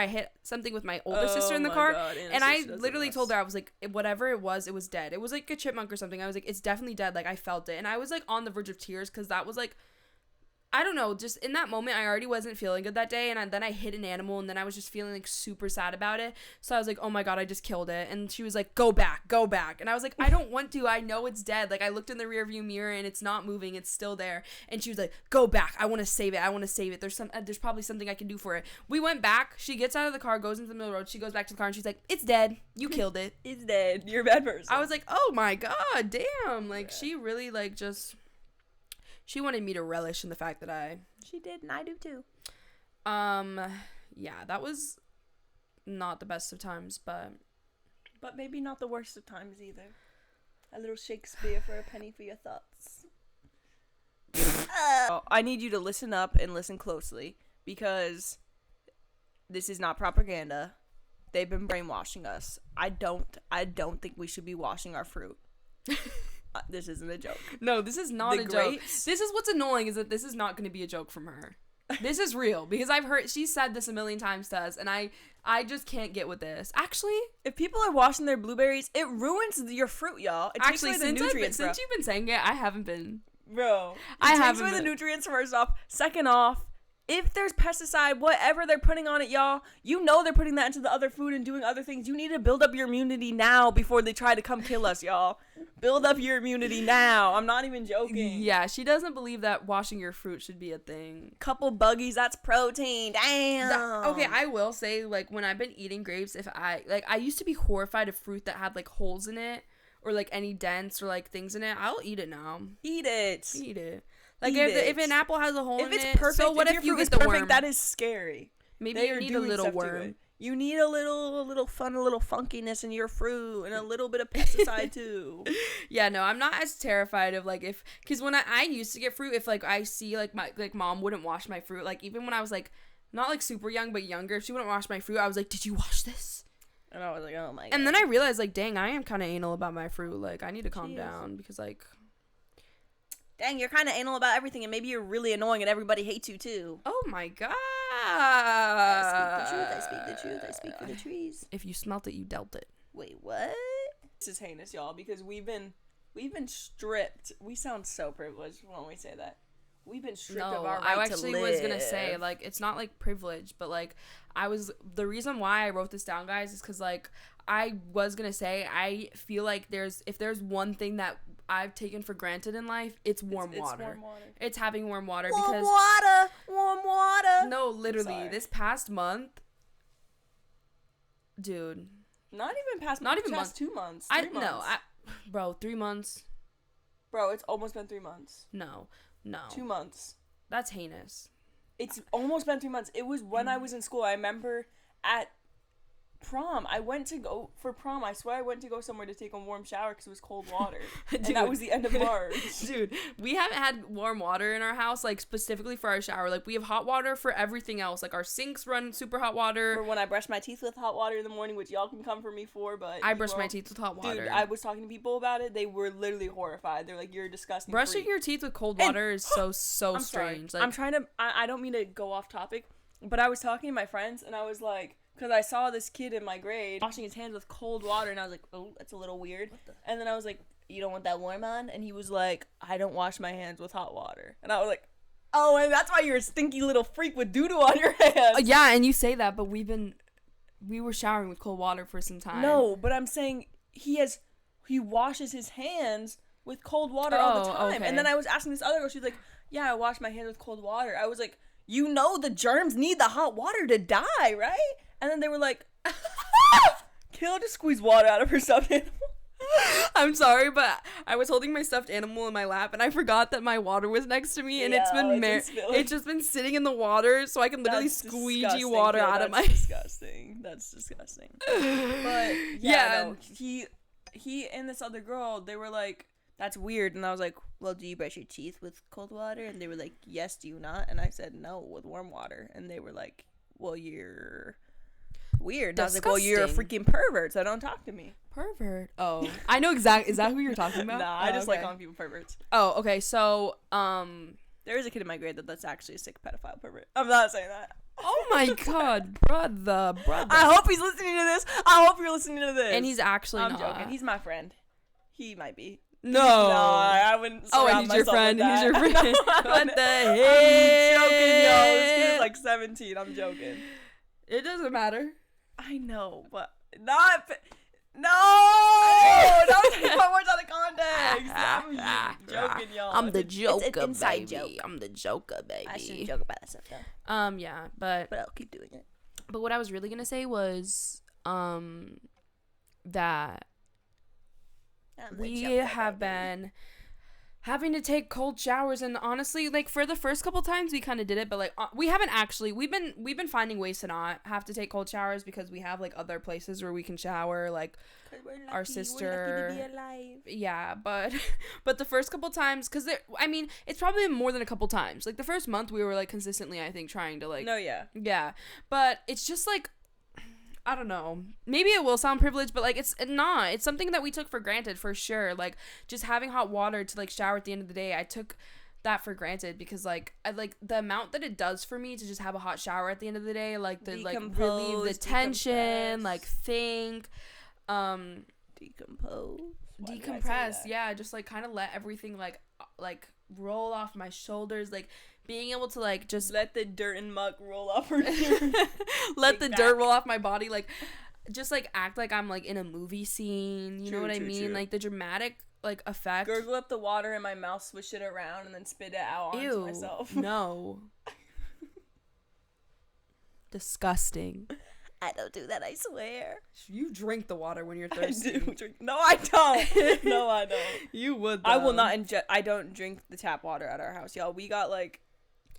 hit something with my older sister in the car. God, and I literally told her, I was like, whatever it was dead. It was, like, a chipmunk or something. I was like, it's definitely dead. Like, I felt it. And I was, like, on the verge of tears because that was, like, I don't know, just in that moment, I already wasn't feeling good that day, and then I hit an animal, and then I was just feeling, like, super sad about it, so I was like, oh my god, I just killed it, and she was like, go back, and I was like, I don't want to, I know it's dead, like, I looked in the rearview mirror, and it's not moving, it's still there, and she was like, go back, I want to save it, there's probably something I can do for it. We went back, she gets out of the car, goes into the middle of the road, she goes back to the car, and she's like, it's dead, you killed it. It's dead, you're a bad person. I was like, oh my god, damn, like, she really, like, just... She wanted me to relish in the fact that She did, and I do too. Yeah, that was not the best of times, but maybe not the worst of times either. A little Shakespeare for a penny for your thoughts. I need you to listen up and listen closely, because this is not propaganda. They've been brainwashing us. I don't think we should be washing our fruit. This isn't a joke. No, this is not a joke. This is what's annoying, is that this is not going to be a joke from her. This is real, because I've heard, she said this a million times to us, and I just can't get with this. Actually, if people are washing their blueberries, it ruins your fruit, y'all. It takes away the nutrients, since you've been saying it, I haven't been. Bro, it takes away the nutrients, first off. Second off, if there's pesticide, whatever they're putting on it, y'all, you know they're putting that into the other food and doing other things. You need to build up your immunity now before they try to come kill us, y'all. Build up your immunity now. I'm not even joking. Yeah, she doesn't believe that washing your fruit should be a thing. Couple buggies, that's protein. Damn. Okay, I will say, like, when I've been eating grapes, I used to be horrified of fruit that had, like, holes in it or, like, any dents or, like, things in it. I'll eat it now. Eat it. Like, if an apple has a hole in it, if it's perfect, so what if you get the perfect, worm? that is scary. Maybe you need a little worm. You need a little fun, a little funkiness in your fruit, and a little bit of pesticide too. Yeah, no, I'm not as terrified of, like, because when I used to get fruit, if, like, I see, like, my, like, mom wouldn't wash my fruit, like, even when I was, like, not, like, super young, but younger, if she wouldn't wash my fruit, I was like, did you wash this? And I was like, oh my god. And then I realized, like, dang, I am kind of anal about my fruit, like, I need to calm down, because, like... Dang, you're kind of anal about everything, and maybe you're really annoying, and everybody hates you, too. Oh, my God. I speak the truth, I speak for the trees. If you smelt it, you dealt it. Wait, what? This is heinous, y'all, because we've been stripped. We sound so privileged when we say that. We've been stripped of our right to live. I actually was going to say, like, it's not, like, privilege, but, like, the reason why I wrote this down, guys, is because, like, I was going to say, I feel like if there's one thing that I've taken for granted in life, it's warm water. It's having warm water. Warm water. No, literally, this past month, dude. Not even past 2 months. 3 months. Bro, 3 months. Bro, it's almost been 3 months. No. 2 months. That's heinous. It's almost been 3 months. It was when I was in school. I remember at prom, I went to go for prom. I swear I went to go somewhere to take a warm shower because it was cold water. Dude, and that was the end of March. Dude, we haven't had warm water in our house, like, specifically for our shower. Like, we have hot water for everything else. Like, our sinks run super hot water. For when I brush my teeth with hot water in the morning, which y'all can come for me for, but... I brush my teeth with hot water. Dude, I was talking to people about it. They were literally horrified. They're like, you're a disgusting Brushing your teeth with cold water is so strange. Like, I'm trying to... I don't mean to go off topic, but I was talking to my friends, and I was like... Because I saw this kid in my grade washing his hands with cold water, and I was like, oh, that's a little weird. And then I was like, you don't want that warm on? And he was like, I don't wash my hands with hot water. And I was like, oh, and that's why you're a stinky little freak with doo-doo on your hands. Yeah, and you say that, but we were showering with cold water for some time. No, but I'm saying he washes his hands with cold water all the time. Okay. And then I was asking this other girl, she's like, yeah, I wash my hands with cold water. I was like, you know the germs need the hot water to die, right? And then they were like, Kayla just squeezed water out of her stuffed animal. I'm sorry, but I was holding my stuffed animal in my lap, and I forgot that my water was next to me, and it's just been sitting in the water, so I can literally squeegee water out of my... That's disgusting. But, yeah. No, he and this other girl, they were like, that's weird. And I was like, well, do you brush your teeth with cold water? And they were like, yes, do you not? And I said, no, with warm water. And they were like, well, you're weird. And I was like, well, you're a freaking pervert, so don't talk to me. Pervert? Oh, I know exactly. Is that who you're talking about? Nah, I just like calling people perverts. Oh, okay. So, there is a kid in my grade that's actually a sick pedophile pervert. I'm not saying that. Oh my god, brother. I hope he's listening to this. I hope you're listening to this. And he's actually I'm not. joking. He's my friend. He might be. No. I wouldn't. Oh, and he's your friend. He's your friend. What the hell? I'm joking, y'all. This kid is like 17. I'm joking. It doesn't matter. I know, but not. No! Don't take my words out of context. I'm joking, y'all. I'm the joker, it's an inside baby. Joke. I'm the joker, baby. I shouldn't joke about that stuff, though. Yeah, but I'll keep doing it. But what I was really gonna say was, that we have been having to take cold showers, and honestly, like, for the first couple times we kind of did it, but like we haven't actually. We've been finding ways to not have to take cold showers because we have like other places where we can shower, like our sister. We're lucky to be alive. Yeah, but the first couple times, because I mean, it's probably more than a couple times. Like the first month we were like consistently, I think, trying to like. No, yeah. Yeah, but it's just like, I don't know. Maybe it will sound privileged, but like it's not. It's something that we took for granted for sure. Like just having hot water to like shower at the end of the day, I took that for granted because like I like the amount that it does for me to just have a hot shower at the end of the day, like to like relieve the tension, like think, decompress. Yeah, just like kind of let everything like roll off my shoulders, like. Being able to like just let the dirt and muck roll off her dirt roll off my body, like just like act like I'm like in a movie scene, you know what I mean? True. Like the dramatic like effect. Gurgle up the water in my mouth, swish it around, and then spit it out onto myself. No. Disgusting. I don't do that, I swear. You drink the water when you're thirsty. I do drink. No, I don't. No, I don't. You would, though. I will not I don't drink the tap water at our house, y'all. We got like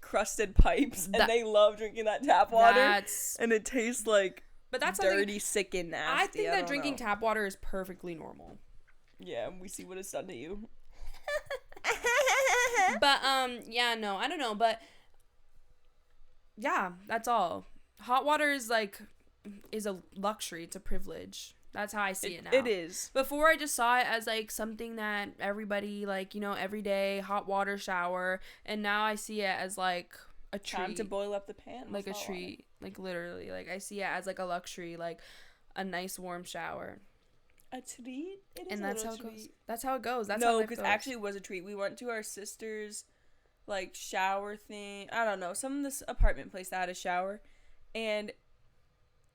crusted pipes, and they love drinking that tap water, and it tastes like dirty, sick, and nasty. I think that drinking tap water is perfectly normal. Yeah, and we see what it's done to you. But yeah, no, I don't know, but yeah, that's all. Hot water is a luxury. It's a privilege. That's how I see it now. It is. Before, I just saw it as like something that everybody, like, you know, every day hot water shower, and now I see it as like a treat. Time to boil up the pan. Like a treat, like literally, like I see it as like a luxury, like a nice warm shower. A treat. It is, and that's how it goes. That's how it goes. That's no, because actually it was a treat. We went to our sister's like shower thing. I don't know, this apartment place that had a shower, and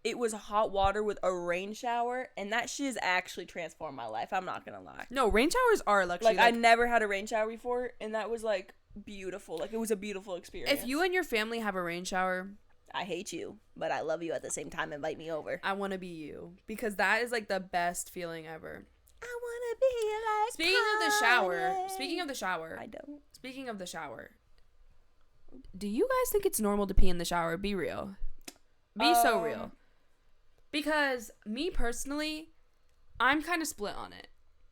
it was hot water with a rain shower, and that shit has actually transformed my life. I'm not gonna lie. No, rain showers are a luxury. Like, I never had a rain shower before, and that was, like, beautiful. Like, it was a beautiful experience. If you and your family have a rain shower... I hate you, but I love you at the same time. Invite me over. I want to be you, because that is, like, the best feeling ever. I want to be like Speaking of the shower... I don't. Speaking of the shower... Do you guys think it's normal to pee in the shower? Be real. Be so real. Because me personally, I'm kind of split on it.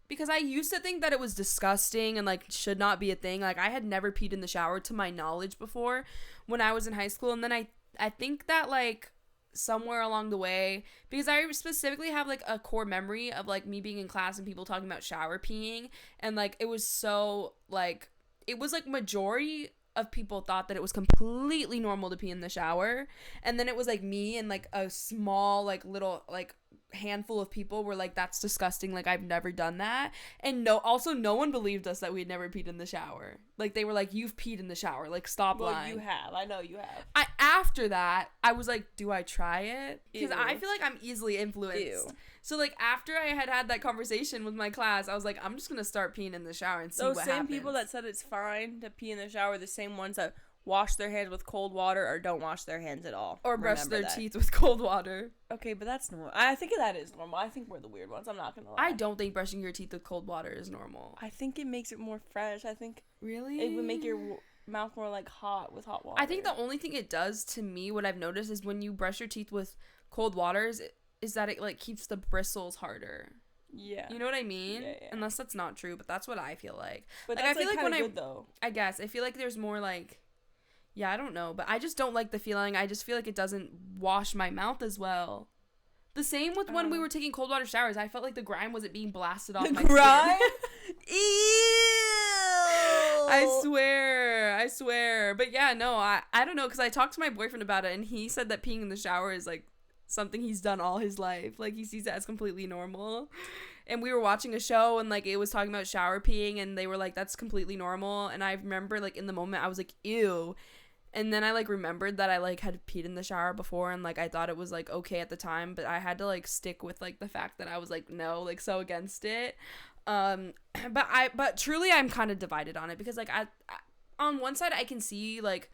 Because I used to think that it was disgusting and like should not be a thing. Like I had never peed in the shower to my knowledge before when I was in high school. And then I think that like somewhere along the way, because I specifically have like a core memory of like me being in class and people talking about shower peeing. And like it was so like, it was like majority of people thought that it was completely normal to pee in the shower, and then it was like me and like a small like little like handful of people were like, that's disgusting, like I've never done that. And no one believed us that we had never peed in the shower. Like they were like, you've peed in the shower, like stop lying. You have. I know you have. After that I was like, do I try it? Because I feel like I'm easily influenced. Ew. So like after I had that conversation with my class, I was like, I'm just gonna start peeing in the shower and see what happens. Those same people that said it's fine to pee in the shower, the same ones that wash their hands with cold water or don't wash their hands at all. Or brush their teeth with cold water. Okay, but that's normal. I think that is normal. I think we're the weird ones. I'm not gonna lie. I don't think brushing your teeth with cold water is normal. I think it makes it more fresh. I think really it would make your mouth more like hot with hot water. I think the only thing it does to me, what I've noticed, is when you brush your teeth with cold waters, is that it like keeps the bristles harder. Yeah. You know what I mean? Yeah. Unless that's not true, but that's what I feel like. But like, that's I feel like when good, though. I guess I feel like there's more like, yeah, I don't know, but I just don't like the feeling. I just feel like it doesn't wash my mouth as well. The same with when we were taking cold water showers. I felt like the grime wasn't being blasted off my grime? skin. Ew! I swear. But yeah, no, I don't know, because I talked to my boyfriend about it, and he said that peeing in the shower is like something he's done all his life. Like, he sees it as completely normal. And we were watching a show, and like it was talking about shower peeing, and they were like, that's completely normal. And I remember like in the moment I was like, ew. And then I like remembered that I like had peed in the shower before, and like I thought it was like okay at the time, but I had to like stick with like the fact that I was like no, like so against it. But truly I'm kind of divided on it, because like I on one side I can see like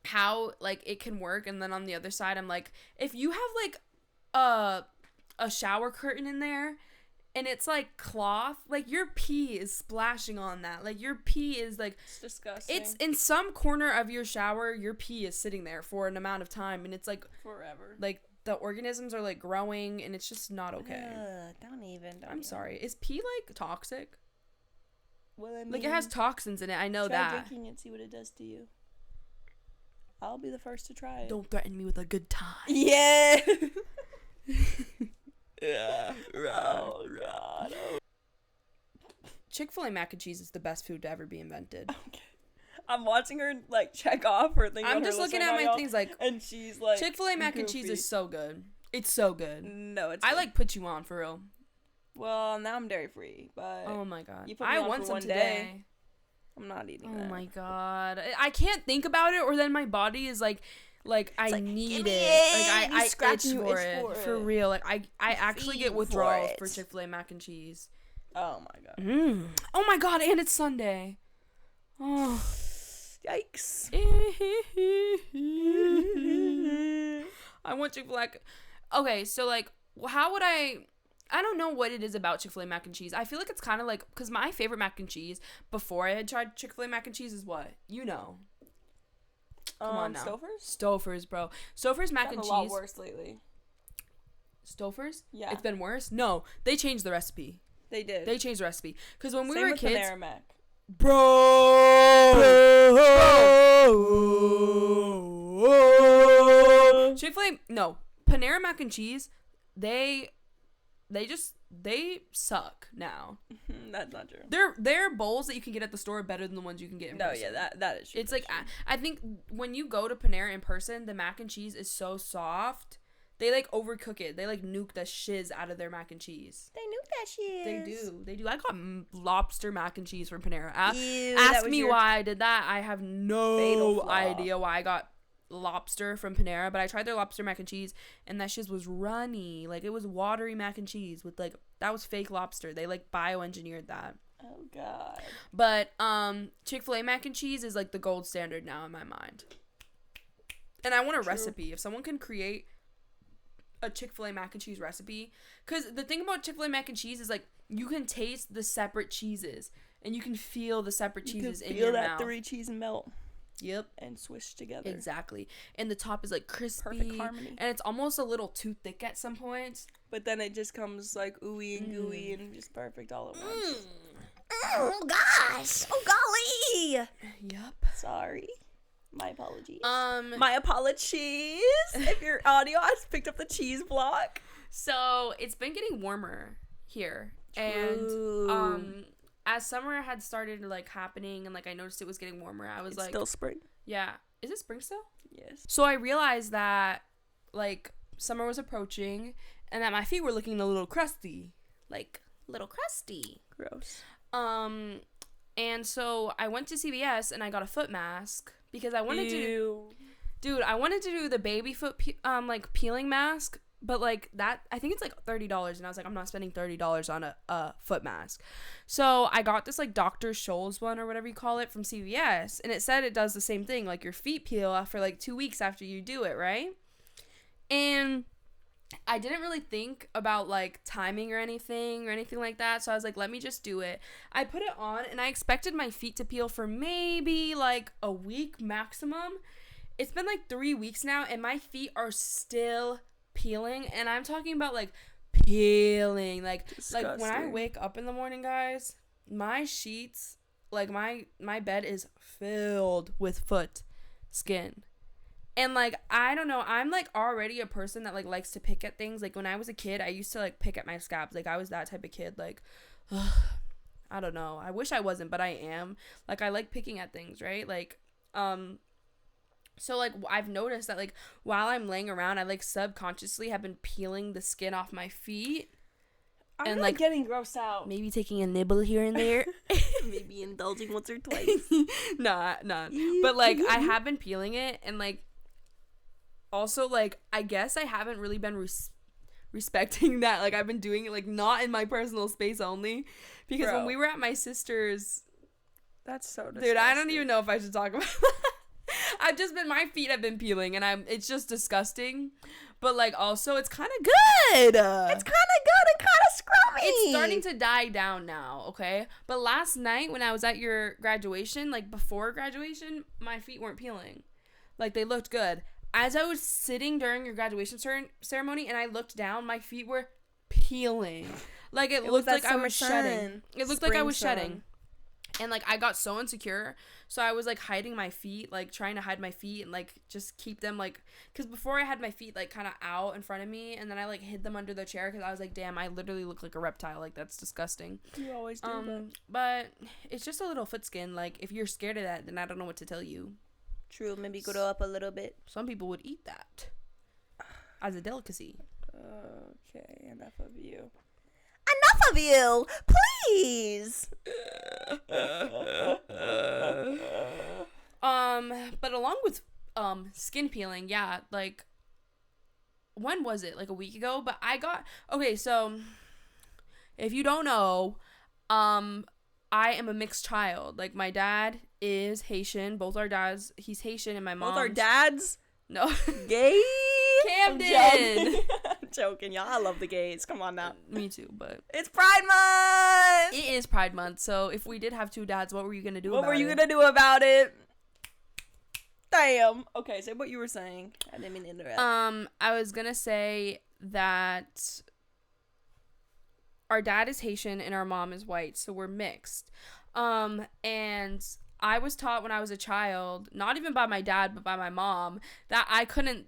how like it can work, and then on the other side I'm like, if you have like a shower curtain in there and it's like cloth, like your pee is splashing on that. Like your pee is like, it's disgusting. It's in some corner of your shower, your pee is sitting there for an amount of time, and it's like forever. Like the organisms are like growing, and it's just not okay. Don't I'm sorry. Is pee like toxic? Well, I mean, like it has toxins in it. I know try that. Try drinking and see what it does to you. I'll be the first to try it. Don't threaten me with a good time. Yeah. Yeah. Oh God. Chick-fil-A mac and cheese is the best food to ever be invented. Okay. I'm watching her like check off her thing. I'm just looking at my things like, and she's like, Chick-fil-A mac and cheese is so good. It's so good. No, it's. I like put you on for real. Well, now I'm dairy free, but oh my God, you put me on want for some one today. Day. I'm not eating that. Oh my God, I can't think about it, or then my body is like I like, need it. Like I itch for it. For real. Like I actually get withdrawals for Chick-fil-A mac and cheese. Oh my God. Oh my God, and it's Sunday. Oh. Yikes. I want Chick-fil-A. Okay, so like, how would I don't know what it is about Chick-fil-A mac and cheese. I feel like it's kind of like, because my favorite mac and cheese before I had tried Chick-fil-A mac and cheese is what? You know. Come on now. Stouffer's, bro. Stouffer's mac and cheese. A lot worse lately. Stouffer's? Yeah. It's been worse? No. They changed the recipe. They did. They changed the recipe. Because when we Same were with kids. Panera Mac. Bro. Chick-fil-A, no. Panera mac and cheese, they suck now. That's not true. Their bowls that you can get at the store are better than the ones you can get in person. Yeah, that is true. It's like, I think when you go to Panera in person, the mac and cheese is so soft. They like overcook it. They like nuke the shiz out of their mac and cheese. They nuke that shiz. They do. I got lobster mac and cheese from Panera. Ew, ask me why I did that. I have no idea why I got lobster from Panera, but I tried their lobster mac and cheese, and that shiz was runny. Like, it was watery mac and cheese with like, that was fake lobster. They like bioengineered that. Oh God. But Chick-fil-A mac and cheese is like the gold standard now in my mind. And I want a recipe. If someone can create a Chick-fil-A mac and cheese recipe, because the thing about Chick-fil-A mac and cheese is like, you can taste the separate cheeses, and you can feel the separate cheeses in your mouth. Feel that 3 cheese melt. Yep. And swish together. Exactly. And the top is like crispy. Perfect harmony. And it's almost a little too thick at some points. But then it just comes like ooey and gooey and just perfect all at once. Oh gosh. Oh golly. Yep. Sorry. My apologies. My apologies. If your audio has picked up the cheese block. So it's been getting warmer here. True. And as summer had started like happening, and like I noticed it was getting warmer, I was it's like, still spring. Yeah. Is it spring still? Yes. So I realized that like summer was approaching, and that my feet were looking a little crusty. Like, little crusty. Gross. And so I went to CVS and I got a foot mask because I wanted I wanted to do the baby foot like peeling mask, but like that, I think it's like $30, and I was like, I'm not spending $30 on a foot mask. So I got this like Dr. Scholl's one, or whatever you call it, from CVS, and it said it does the same thing, like your feet peel off for like 2 weeks after you do it, right? And I didn't really think about like timing or anything like that, so I was like, let me just do it. I put it on, and I expected my feet to peel for maybe like a week maximum. It's been like 3 weeks now, and my feet are still peeling, and I'm talking about like peeling. Like Disgusting. when I wake up in the morning, guys, my sheets, like my bed is filled with foot skin. And like I don't know, I'm like already a person that like likes to pick at things. Like when I was a kid, I used to like pick at my scabs. Like I was that type of kid. Like I don't know, I wish I wasn't, but I am. Like I like picking at things, right? Like so like I've noticed that like while I'm laying around, I like subconsciously have been peeling the skin off my feet. I'm and like getting grossed out. Maybe taking a nibble here and there. Maybe indulging once or twice. Nah. But like I have been peeling it, and like also like I guess I haven't really been respecting that. Like I've been doing it like not in my personal space only, because when we were at my sister's, that's so disgusting. dude, I don't even know if I should talk about that. My feet have been peeling, and it's just disgusting. But like also it's kind of good. It's kind of good and kind of scrummy. It's starting to die down now, okay? But last night when I was at your graduation, like before graduation, my feet weren't peeling. Like they looked good. As I was sitting during your graduation ceremony and I looked down, my feet were peeling. Like it looked like I was shedding. It looked like I was shedding. And like I got so insecure, so I was like hiding my feet, like trying to hide my feet and like just keep them like, because before I had my feet like kind of out in front of me, and then I like hid them under the chair because I was like, damn, I literally look like a reptile. Like that's disgusting. You always do that. But it's just a little foot skin. Like if you're scared of that, then I don't know what to tell you. True, maybe grow up a little bit. Some people would eat that as a delicacy. Okay, enough of you. Enough of you, please. But along with skin peeling, yeah, like when was it? Like a week ago? But I got so if you don't know, I am a mixed child. Like my dad is Haitian. Both our dads, he's Haitian, and my mom. Both our dads? No. Gay? Camden. I'm joking, y'all. I love the gays. Come on now. Me too, but it's Pride Month. It is Pride Month. So if we did have two dads, what were you gonna do? What were you gonna do about it? Damn. Okay, say what you were saying. I didn't mean to interrupt. I was gonna say that our dad is Haitian and our mom is white, so we're mixed. And I was taught when I was a child, not even by my dad, but by my mom, that I couldn't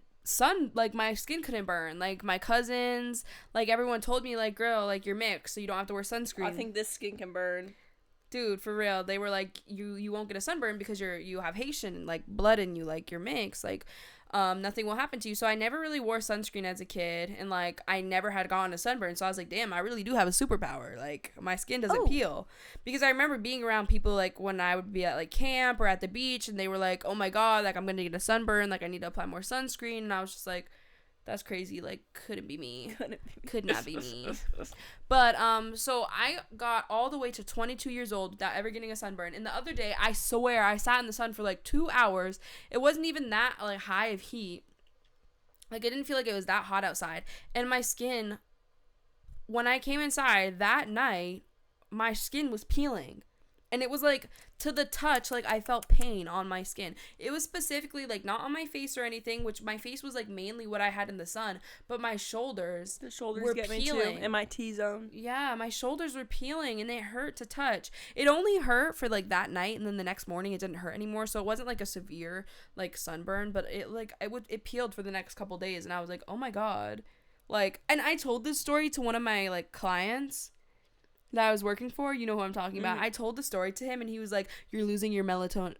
like my skin couldn't burn. Like my cousins, like everyone told me, like, girl, like you're mixed, so you don't have to wear sunscreen. I think this skin can burn. Dude, for real. They were like, you won't get a sunburn because you have Haitian like blood in you, like you're mixed, like nothing will happen to you. So I never really wore sunscreen as a kid, and like I never had gotten a sunburn. So I was like, damn, I really do have a superpower. Like my skin doesn't peel. Because I remember being around people like when I would be at like camp or at the beach, and they were like, oh my god, like I'm gonna get a sunburn, like I need to apply more sunscreen. And I was just like, that's crazy. Like couldn't be me. Could not be me. But so I got all the way to 22 years old without ever getting a sunburn. And the other day, I swear, I sat in the sun for like 2 hours. It wasn't even that like high of heat. Like I didn't feel like it was that hot outside. And my skin, when I came inside that night, my skin was peeling. And it was like to the touch, like I felt pain on my skin. It was specifically like not on my face or anything, which my face was like mainly what I had in the sun, but my shoulders. The shoulders were get peeling. Me too, in my T-zone. Yeah, my shoulders were peeling and it hurt to touch. It only hurt for like that night, and then the next morning it didn't hurt anymore. So it wasn't like a severe like sunburn, but it peeled for the next couple days, and I was like, oh my god, like. And I told this story to one of my like clients that I was working for. You know who I'm talking about. I told the story to him, and he was like, you're losing your melatonin.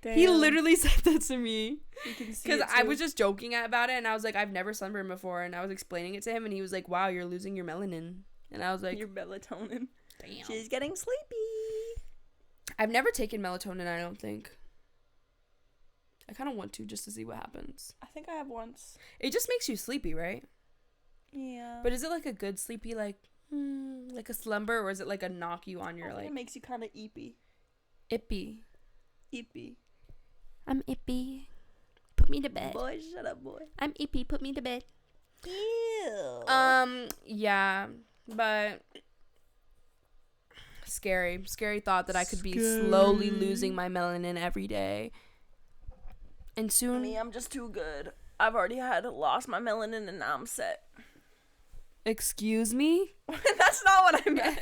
Damn. He literally said that to me because I was just joking about it, and I was like, I've never sunburned before, and I was explaining it to him, and he was like, wow, you're losing your melanin. And I was like, your melatonin. Damn, she's getting sleepy. I've never taken melatonin, I don't think. I kind of want to, just to see what happens. I think I have once. It just makes you sleepy, right? Yeah. But is it like a good sleepy, like a slumber, or is it like a knock you on your like? It makes you kind of ippy. Ippy. I'm ippy. Put me to bed. Boy, shut up, boy. I'm ippy. Put me to bed. Ew. Yeah, but scary thought that I could be slowly losing my melanin every day, and soon. Me, I'm just too good. I've already lost my melanin, and now I'm set. Excuse me? That's not what I meant.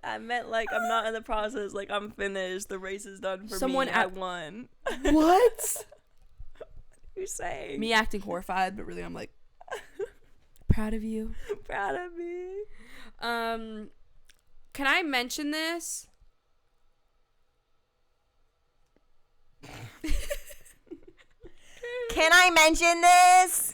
I meant like I'm not in the process. Like I'm finished. The race is done for me. I won. What? What are you saying? Me acting horrified, but really I'm like proud of you. Proud of me. Can I mention this? Can I mention this?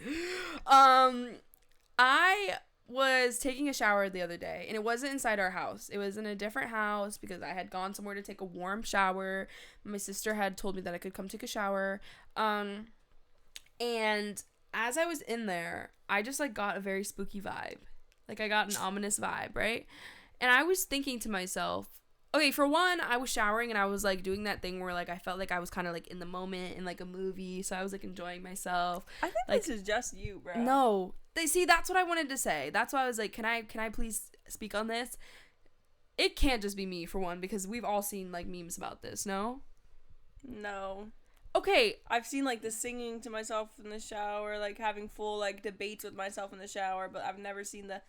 I was taking a shower the other day, and it wasn't inside our house. It was in a different house because I had gone somewhere to take a warm shower. My sister had told me that I could come take a shower. And as I was in there, I just like got a very spooky vibe. Like I got an ominous vibe, right? And I was thinking to myself, okay, for one, I was showering and I was like doing that thing where like I felt like I was kind of like in the moment in like a movie, so I was like enjoying myself. I think like, this is just you, bro. No, that's what I wanted to say. That's why I was like, can I please speak on this? It can't just be me, for one, because we've all seen like memes about this. No. Okay. I've seen like the singing to myself in the shower, like having full like debates with myself in the shower, but I've never seen the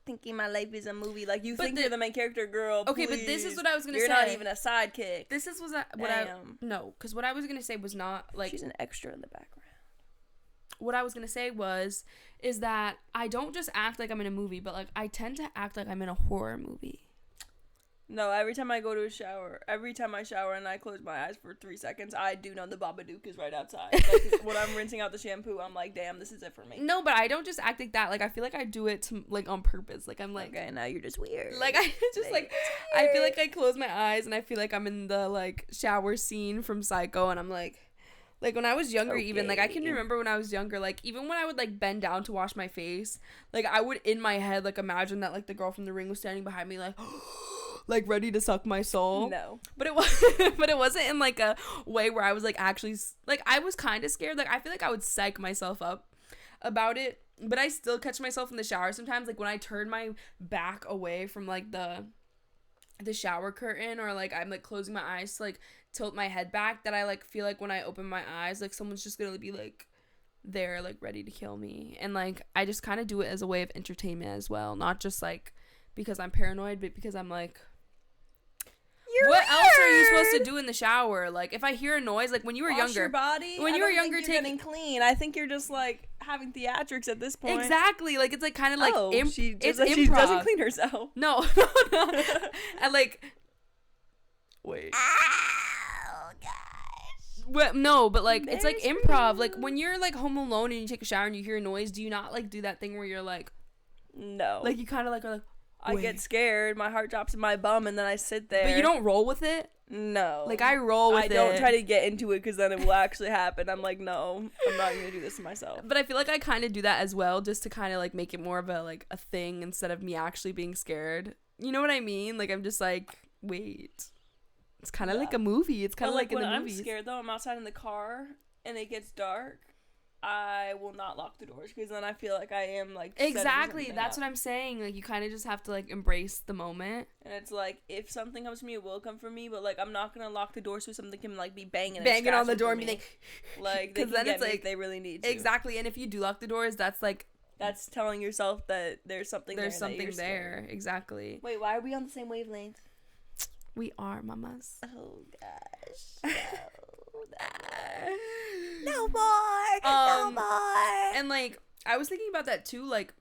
thinking my life is a movie. Like you think you're the main character, girl. Okay, please. but this is what I was gonna say. You're not even a sidekick. This is because what I was gonna say was not like she's an extra in the background. What I was gonna say is that I don't just act like I'm in a movie, but like I tend to act like I'm in a horror movie. No, every time I shower and I close my eyes for 3 seconds, I do know the Babadook is right outside. Like, when I'm rinsing out the shampoo, I'm like, damn, this is it for me. No, but I don't just act like that. Like, I feel like I do it to, like, on purpose. Like, I'm like... Okay, now you're just weird. Like, I just, like... I feel like I close my eyes and I feel like I'm in the, like, shower scene from Psycho, and I'm like... Like, when I was younger, even, like, I can remember when I was younger, like, even when I would, like, bend down to wash my face, like, I would, in my head, like, imagine that, like, the girl from The Ring was standing behind me, like... like ready to suck my soul. No, but it wasn't in like a way where I was like actually like I was kind of scared. Like I feel like I would psych myself up about it, but I still catch myself in the shower sometimes, like when I turn my back away from like the shower curtain, or like I'm like closing my eyes to like tilt my head back, that I like feel like when I open my eyes, like someone's just gonna be like there, like ready to kill me. And like I just kind of do it as a way of entertainment as well, not just like because I'm paranoid, but because I'm like, what else are you supposed to do in the shower? Like, if I hear a noise, like when you were younger, your body. When you were younger, getting clean. I think you're just like having theatrics at this point. Exactly. Like it's like kind of like she improv. doesn't clean herself. No. And like, wait. Oh gosh. Well, no, but like it's like improv. Like when you're like home alone and you take a shower and you hear a noise, do you not like do that thing where you're like, no, like you kind of like are like. I get scared, my heart drops in my bum, and then I sit there. But you don't roll with it? No. Like, I roll with it. I don't try to get into it, because then it will actually happen. I'm like, no, I'm not going to do this to myself. But I feel like I kind of do that as well, just to kind of, like, make it more of a, like, a thing instead of me actually being scared. You know what I mean? Like, I'm just like, wait. It's kind of like a movie. It's kind of like in the movies. When I'm scared, though, I'm outside in the car, and it gets dark, I will not lock the doors, because then I feel like I am like exactly. That's what I'm saying. Like you kind of just have to like embrace the moment. And it's like if something comes for me, it will come for me. But like I'm not gonna lock the door so something can like be banging on the door and be like because then it's like they really need to. Exactly. And if you do lock the doors, that's telling yourself that there's something there. Exactly. Wait, why are we on the same wavelength? We are, mamas. Oh gosh. No more. No more. And like I was thinking about that too, like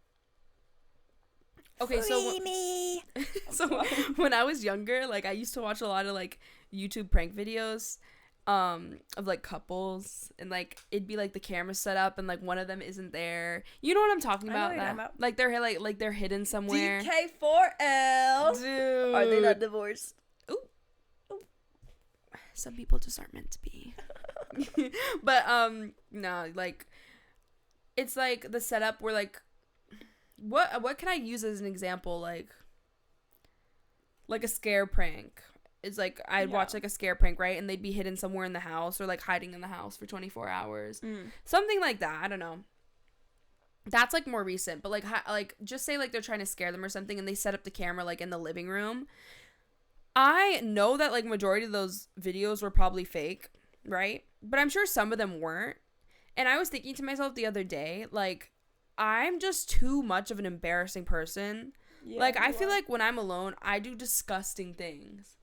okay, Free me. So when I was younger, like I used to watch a lot of like YouTube prank videos of like couples, and like it'd be like the camera set up and like one of them isn't there. You know what I'm talking about? Like they're like they're hidden somewhere. DK4L. Dude. Are they not divorced? Ooh. Some people just aren't meant to be. But no, like it's like the setup where like what can I use as an example, like a scare prank. It's like I'd watch like a scare prank, right? And they'd be hidden somewhere in the house or like hiding in the house for 24 hours. Something like that. I don't know. That's like more recent, but like just say like they're trying to scare them or something and they set up the camera like in the living room. I know that like majority of those videos were probably fake, right? But I'm sure some of them weren't. And I was thinking to myself the other day, like I'm just too much of an embarrassing person. Yeah, Like, I feel like when I'm alone, I do disgusting things.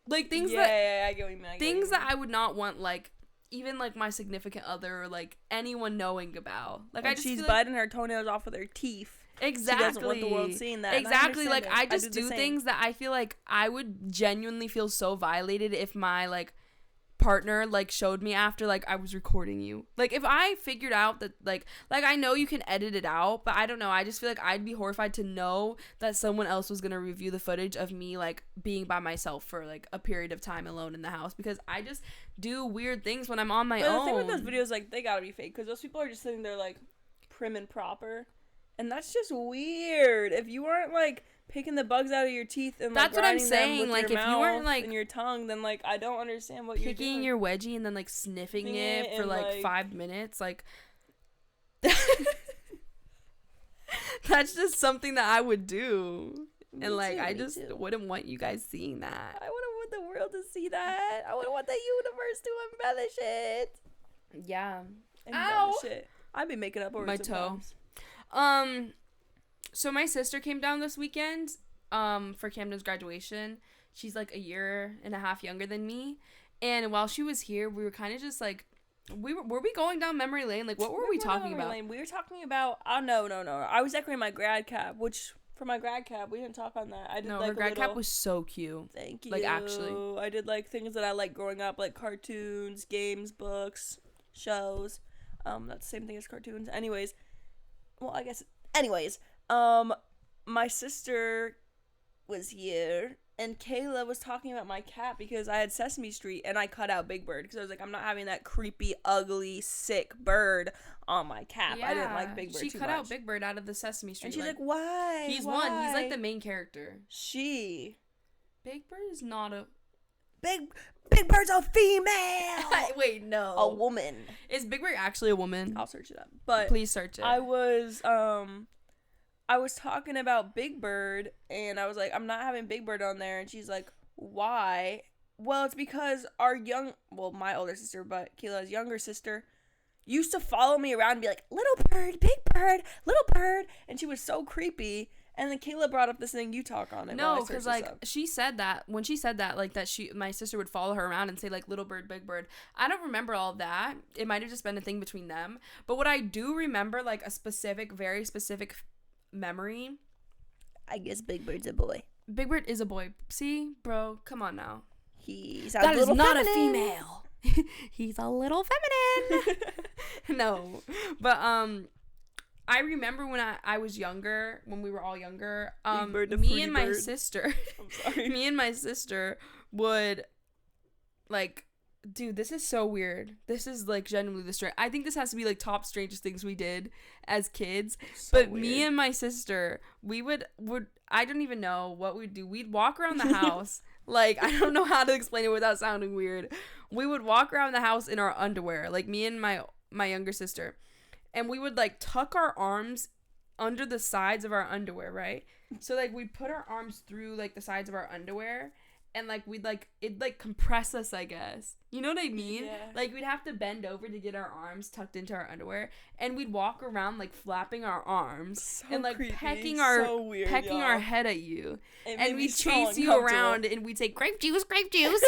Like, things I get what you mean. Things that I would not want, like, even, like, my significant other or, like, anyone knowing about. Like, I just she's feel biting her toenails off with her teeth. Exactly. She doesn't want the world seeing that. Exactly. Like, I just do things that I feel like I would genuinely feel so violated if my, like, partner, like, showed me after, like, I was recording you. Like, if I figured out that, like, I know you can edit it out, but I don't know. I just feel like I'd be horrified to know that someone else was gonna review the footage of me, like, being by myself for, like, a period of time alone in the house, because I just do weird things when I'm on my own. The thing with those videos, like, they gotta be fake, because those people are just sitting there, like, prim and proper. And that's just weird. If you weren't, like, picking the bugs out of your teeth and, like, that's what I'm saying. Like, if you weren't, like, and your tongue, then, like, I don't understand what you're doing. Picking your wedgie and then, like, sniffing it for, like, 5 minutes, like, that's just something that I would do. And, like, I just wouldn't want you guys seeing that. I wouldn't want the world to see that. I wouldn't want the universe to embellish it. Yeah. Embellish it. I'd be making up words my toe. Sometimes. So my sister came down this weekend, for Camden's graduation. She's, like, a year and a half younger than me. And while she was here, we were kind of just, like, were we going down memory lane? Like, what were we talking about? We were talking about, no. I was decorating my grad cap, which, for my grad cap, we didn't talk on that. I did, like, her grad cap was so cute. Thank you. Like, actually. I did, like, things that I liked growing up, like cartoons, games, books, shows. That's the same thing as cartoons. Anyways, my sister was here, and Kayla was talking about my cat because I had Sesame Street, and I cut out Big Bird because I was like, I'm not having that creepy, ugly, sick bird on my cap. Yeah, I didn't like Big Bird too much. She cut out Big Bird out of the Sesame Street. And she's like, why? He's one. He's, like, the main character. Big Bird is not a... Big Bird's a female! Wait, no. A woman. Is Big Bird actually a woman? I'll search it up. But please search it. I was talking about Big Bird, and I was like, I'm not having Big Bird on there. And she's like, why? Well, it's because my older sister, but Kayla's younger sister, used to follow me around and be like, little bird, big bird, little bird. And she was so creepy. And then Kayla brought up this thing, you talk on it. No, because, like, she said that, when she said that, like, that my sister would follow her around and say, like, little bird, big bird. I don't remember all of that. It might have just been a thing between them. But what I do remember, like, a very specific memory. I guess Big Bird's a boy. Big Bird is a boy. See? Bro, come on now. That is not feminine. A female. He's a little feminine. No. But, I remember when I was younger, when we were all younger, me and my sister would, like, dude, this is so weird. This is, like, genuinely I think this has to be, like, top strangest things we did as kids. But weird. Me and my sister, we would I don't even know what we'd do. We'd walk around the house. Like, I don't know how to explain it without sounding weird. We would walk around the house in our underwear, like, me and my younger sister. And we would, like, tuck our arms under the sides of our underwear, right? So, like, we'd put our arms through, like, the sides of our underwear. And, like, it'd, like, compress us, I guess. You know what I mean? Yeah. Like, we'd have to bend over to get our arms tucked into our underwear. And we'd walk around, like, flapping our arms. So and, like, creepy. Pecking our head at you. And we'd chase you around, and we'd say, grape juice, grape juice.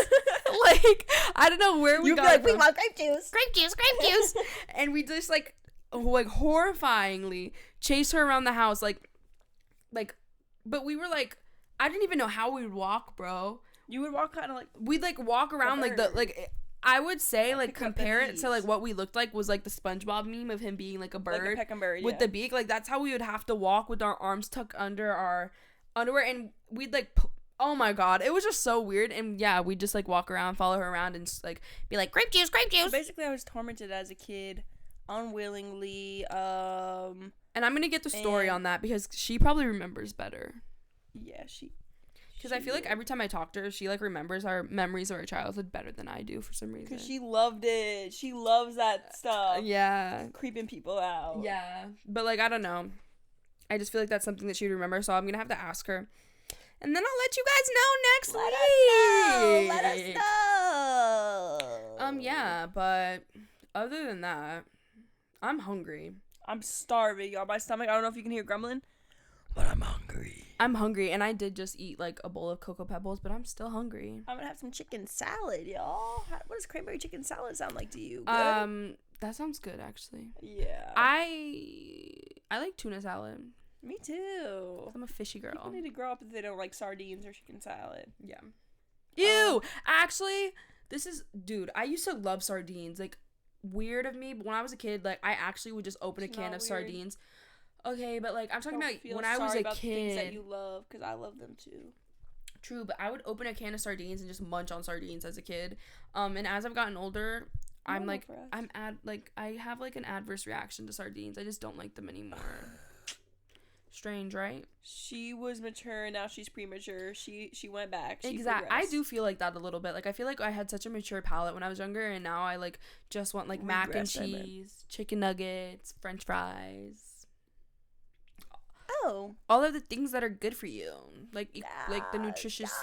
Like, I don't know where we got it from. We want grape juice. Grape juice, grape juice. And we just, like horrifyingly chase her around the house, like, but we were, like, I didn't even know how we would walk, bro. You would walk kind of like, we'd, like, walk around like I would say, like, compare it to, like, what we looked like was, like, the SpongeBob meme of him being, like, a bird, like a pecking bird, with the beak. Like, that's how we would have to walk, with our arms tucked under our underwear, and we'd, like, oh my god, it was just so weird. And yeah, we'd just, like, walk around, follow her around, and just, like, be like, grape juice, grape juice. So basically, I was tormented as a kid, unwillingly. And I'm gonna get the story on that because she probably remembers better. Yeah, because I feel like every time I talk to her, she, like, remembers our memories of our childhood better than I do for some reason. Because she loved it. She loves that stuff. Yeah. Creeping people out. Yeah. But, like, I don't know. I just feel like that's something that she'd remember, so I'm gonna have to ask her. And then I'll let you guys know next week. Let us know. Yeah, but other than that, I'm hungry. I'm starving, y'all. My stomach, I don't know if you can hear grumbling, but I'm hungry. I'm hungry, and I did just eat, like, a bowl of Cocoa Pebbles, but I'm still hungry. I'm gonna have some chicken salad, y'all. What does cranberry chicken salad sound like to you? Good? That sounds good, actually. Yeah. I like tuna salad. Me too. I'm a fishy girl. People need to grow up if they don't like sardines or chicken salad. Yeah. Ew! Actually, dude, I used to love sardines. Like, weird of me, but when I was a kid, like, I actually would just open a can of sardines. Okay, but, like, I'm talking about when I was a kid. Things that you love, because I love them too. True, but I would open a can of sardines and just munch on sardines as a kid. And as I've gotten older, I have like an adverse reaction to sardines. I just don't like them anymore. Strange, right? She was mature, now she's premature. She went back. Exactly. I do feel like that a little bit. Like, I feel like I had such a mature palate when I was younger, and now I, like, just want, like, mac and cheese, chicken nuggets, french fries. Oh. All of the things that are good for you. Like the nutritious,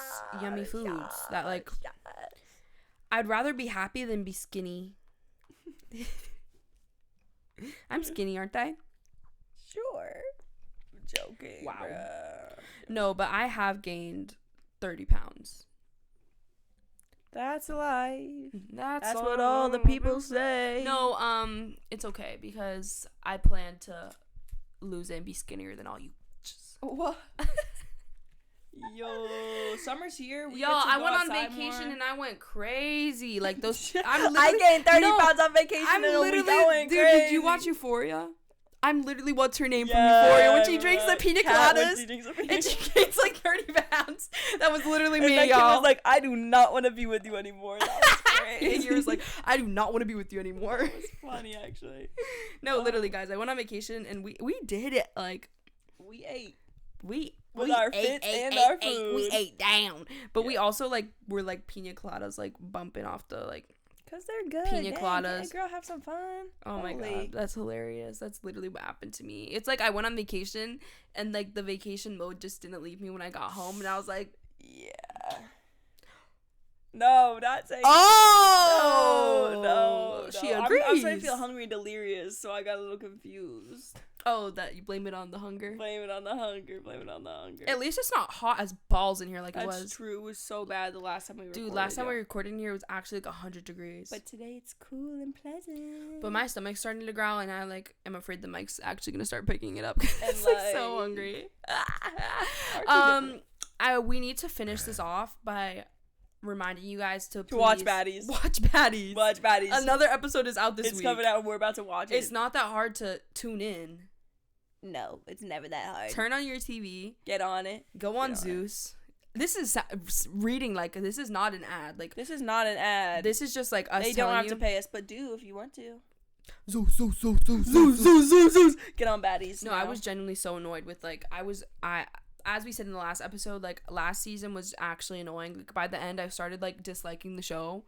yummy foods that, like, I'd rather be happy than be skinny. I'm skinny, aren't I? Sure. Joking. Wow. Bruh. No, but I have gained 30 pounds. That's a lie. That's what all the people say. No, it's okay because I plan to lose it and be skinnier than all you. What? Yo, summer's here. I went on vacation and I went crazy. Like those. I gained 30 pounds on vacation. Dude, did you watch Euphoria? I'm literally what's her name from Euphoria when she drinks the pina coladas and she gains like 30 pounds. That was literally me, and y'all. Kid was like, I do not want to be with you anymore. That was crazy. And you was like, I do not want to be with you anymore. That was funny, actually. No, literally, guys. I went on vacation and we did it. Like, we ate. With our fits and our food. We ate down. But we also, like, were, like, pina coladas, like, bumping off the, like, because they're good. Pina coladas. Girl, have some fun. Oh, my God. That's hilarious. That's literally what happened to me. It's like I went on vacation, and, like, the vacation mode just didn't leave me when I got home. And I was like... Yeah. No, not saying... Oh! No. She agrees. I'm starting to feel hungry and delirious, so I got a little confused. Oh, that you blame it on the hunger? Blame it on the hunger. At least it's not hot as balls in here like it was. That's true. It was so bad the last time we recorded. Dude, last time we recorded in here, it was actually like 100 degrees. But today it's cool and pleasant. But my stomach's starting to growl, and I, like, am afraid the mic's actually going to start picking it up. It's, like, so hungry. We need to finish this off by... reminding you guys to please watch Baddies. Watch Baddies. Another episode is out this week. It's coming out and we're about to watch it. It's not that hard to tune in. No, it's never that hard. Turn on your TV. Get on it. Go on Zeus. This is reading, like, this is not an ad. Like, this is not an ad. This is just, like, us They don't have to pay us, but do if you want to. Zeus. Get on Baddies. No, I was genuinely so annoyed with, like, as we said in the last episode, like, last season was actually annoying. Like, by the end, I started, like, disliking the show.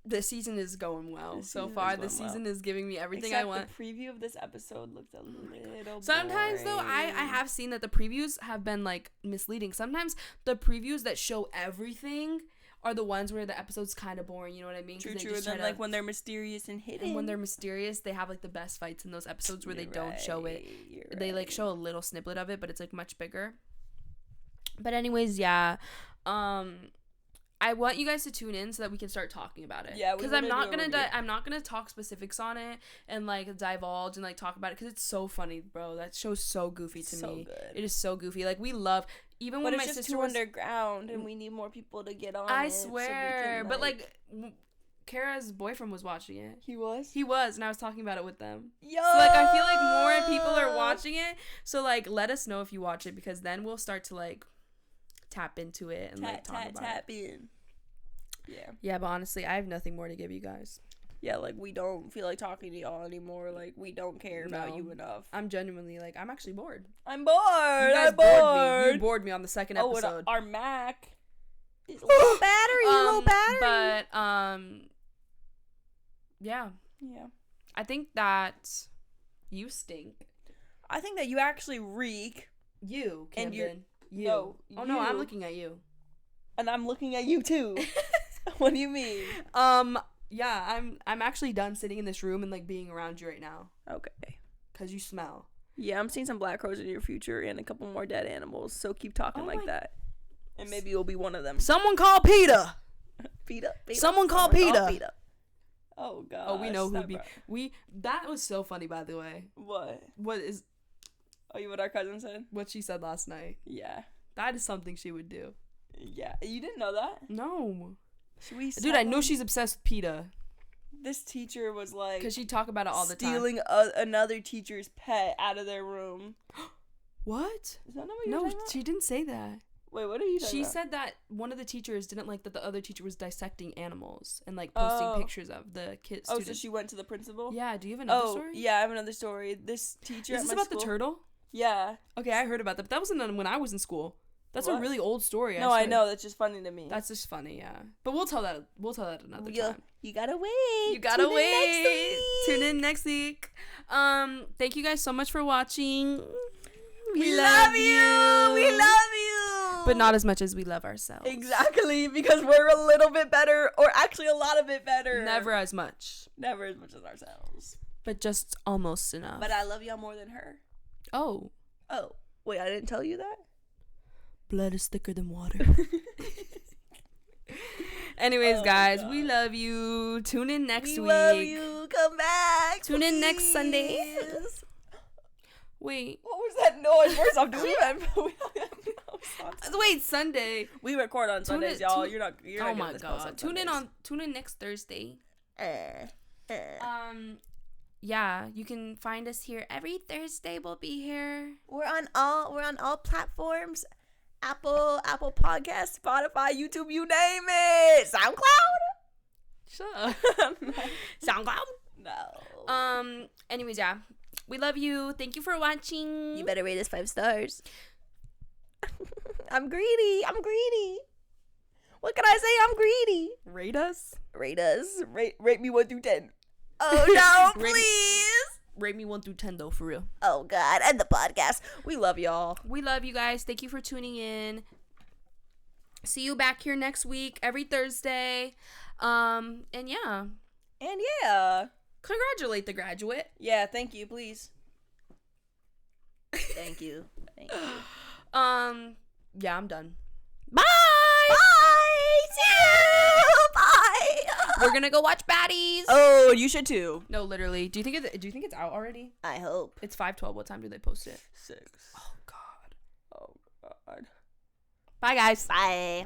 This season is going well. So far, this season is giving me everything I want. The preview of this episode looked a little Sometimes, boring. though, I have seen that the previews have been, like, misleading. Sometimes the previews that show everything are the ones where the episode's kind of boring, you know what I mean? True. And then, like, when they're mysterious and hidden. And when they're mysterious, they have, like, the best fights in those episodes where they don't show it. They, like, show a little snippet of it, but it's, like, much bigger. But anyways, yeah. I want you guys to tune in so that we can start talking about it. Yeah, because I'm not gonna talk specifics on it and, like, divulge and, like, talk about it because it's so funny, bro. That show's so goofy to me. Good. It is so goofy. Like, we love even but when it's my just sister too was underground and we need more people to get on. I it swear, so but like Kara's boyfriend was watching it. He was, and I was talking about it with them. Yo! So, like, I feel like more people are watching it. So, like, let us know if you watch it because then we'll start to, like, tap into it and talk about it. Yeah, but honestly, I have nothing more to give you guys. Yeah, like, we don't feel like talking to y'all anymore. Like, we don't care about you enough. I'm genuinely, like, I'm actually bored. I'm bored. I'm bored. You bored me on the second episode. Our Mac is low battery. But yeah. I think that you stink. I think that you actually reek. You, Camden. You. No. No, I'm looking at you. And I'm looking at you too. What do you mean? Yeah, I'm actually done sitting in this room and, like, being around you right now. Okay. because you smell. Yeah, I'm seeing some black crows in your future and a couple more dead animals. So keep talking like that. And maybe you'll be one of them. Someone call PETA. PETA. Someone call PETA. Oh, God. Oh, we know who'd be. That was so funny, by the way. What? What is... Oh, what our cousin said? What she said last night. Yeah. That is something she would do. Yeah. You didn't know that? No. Dude, I know she's obsessed with PETA. This teacher was like... Because she talk about it all the time. Stealing another teacher's pet out of their room. What? Is that not what you were talking about? She didn't say that. Wait, what are you talking about? She said that one of the teachers didn't like that the other teacher was dissecting animals and like posting pictures of the kids. Oh, so she went to the principal? Yeah. Do you have another story? Yeah, I have another story. This teacher. Is this about the turtle? Yeah. Okay, I heard about that, but that wasn't when I was in school. That's a really old story. No, I know. That's just funny to me. That's just funny, yeah. But we'll tell that another time. You gotta wait. You gotta wait. Tune in next week. Thank you guys so much for watching. We love you. We love you. But not as much as we love ourselves. Exactly, because we're a little bit better, or actually a lot of bit better. Never as much. Never as much as ourselves. But just almost enough. But I love y'all more than her. Oh. Oh. Wait, I didn't tell you that? Blood is thicker than water. Anyways, guys, God. We love you. Tune in next week. We love you. Come back. Tune in next Sunday. Wait. What was that noise? First off, do we have... Wait, Sunday. We record on Sundays, y'all. You're not oh my God. Tune in next Thursday. Yeah, you can find us here every Thursday. We'll be here. We're on all platforms. Apple Podcasts, Spotify, YouTube, you name it. SoundCloud. Shut up. SoundCloud? No. Anyways, yeah. We love you. Thank you for watching. You better rate us 5 stars. I'm greedy. What can I say? I'm greedy. Rate us. Rate me 1 through 10. Oh, no, please. Rate me 1 through 10, though, for real. Oh, God. And the podcast. We love y'all. We love you guys. Thank you for tuning in. See you back here next week, every Thursday. And yeah. Congratulate the graduate. Yeah, thank you, please. Thank you. Yeah, I'm done. Bye! See you! Bye! We're gonna go watch Baddies. Oh, you should too. No, literally. Do you think it's out already? I hope. It's 5:12. What time do they post it? 6. Oh, God. Oh, God. Bye, guys. Bye.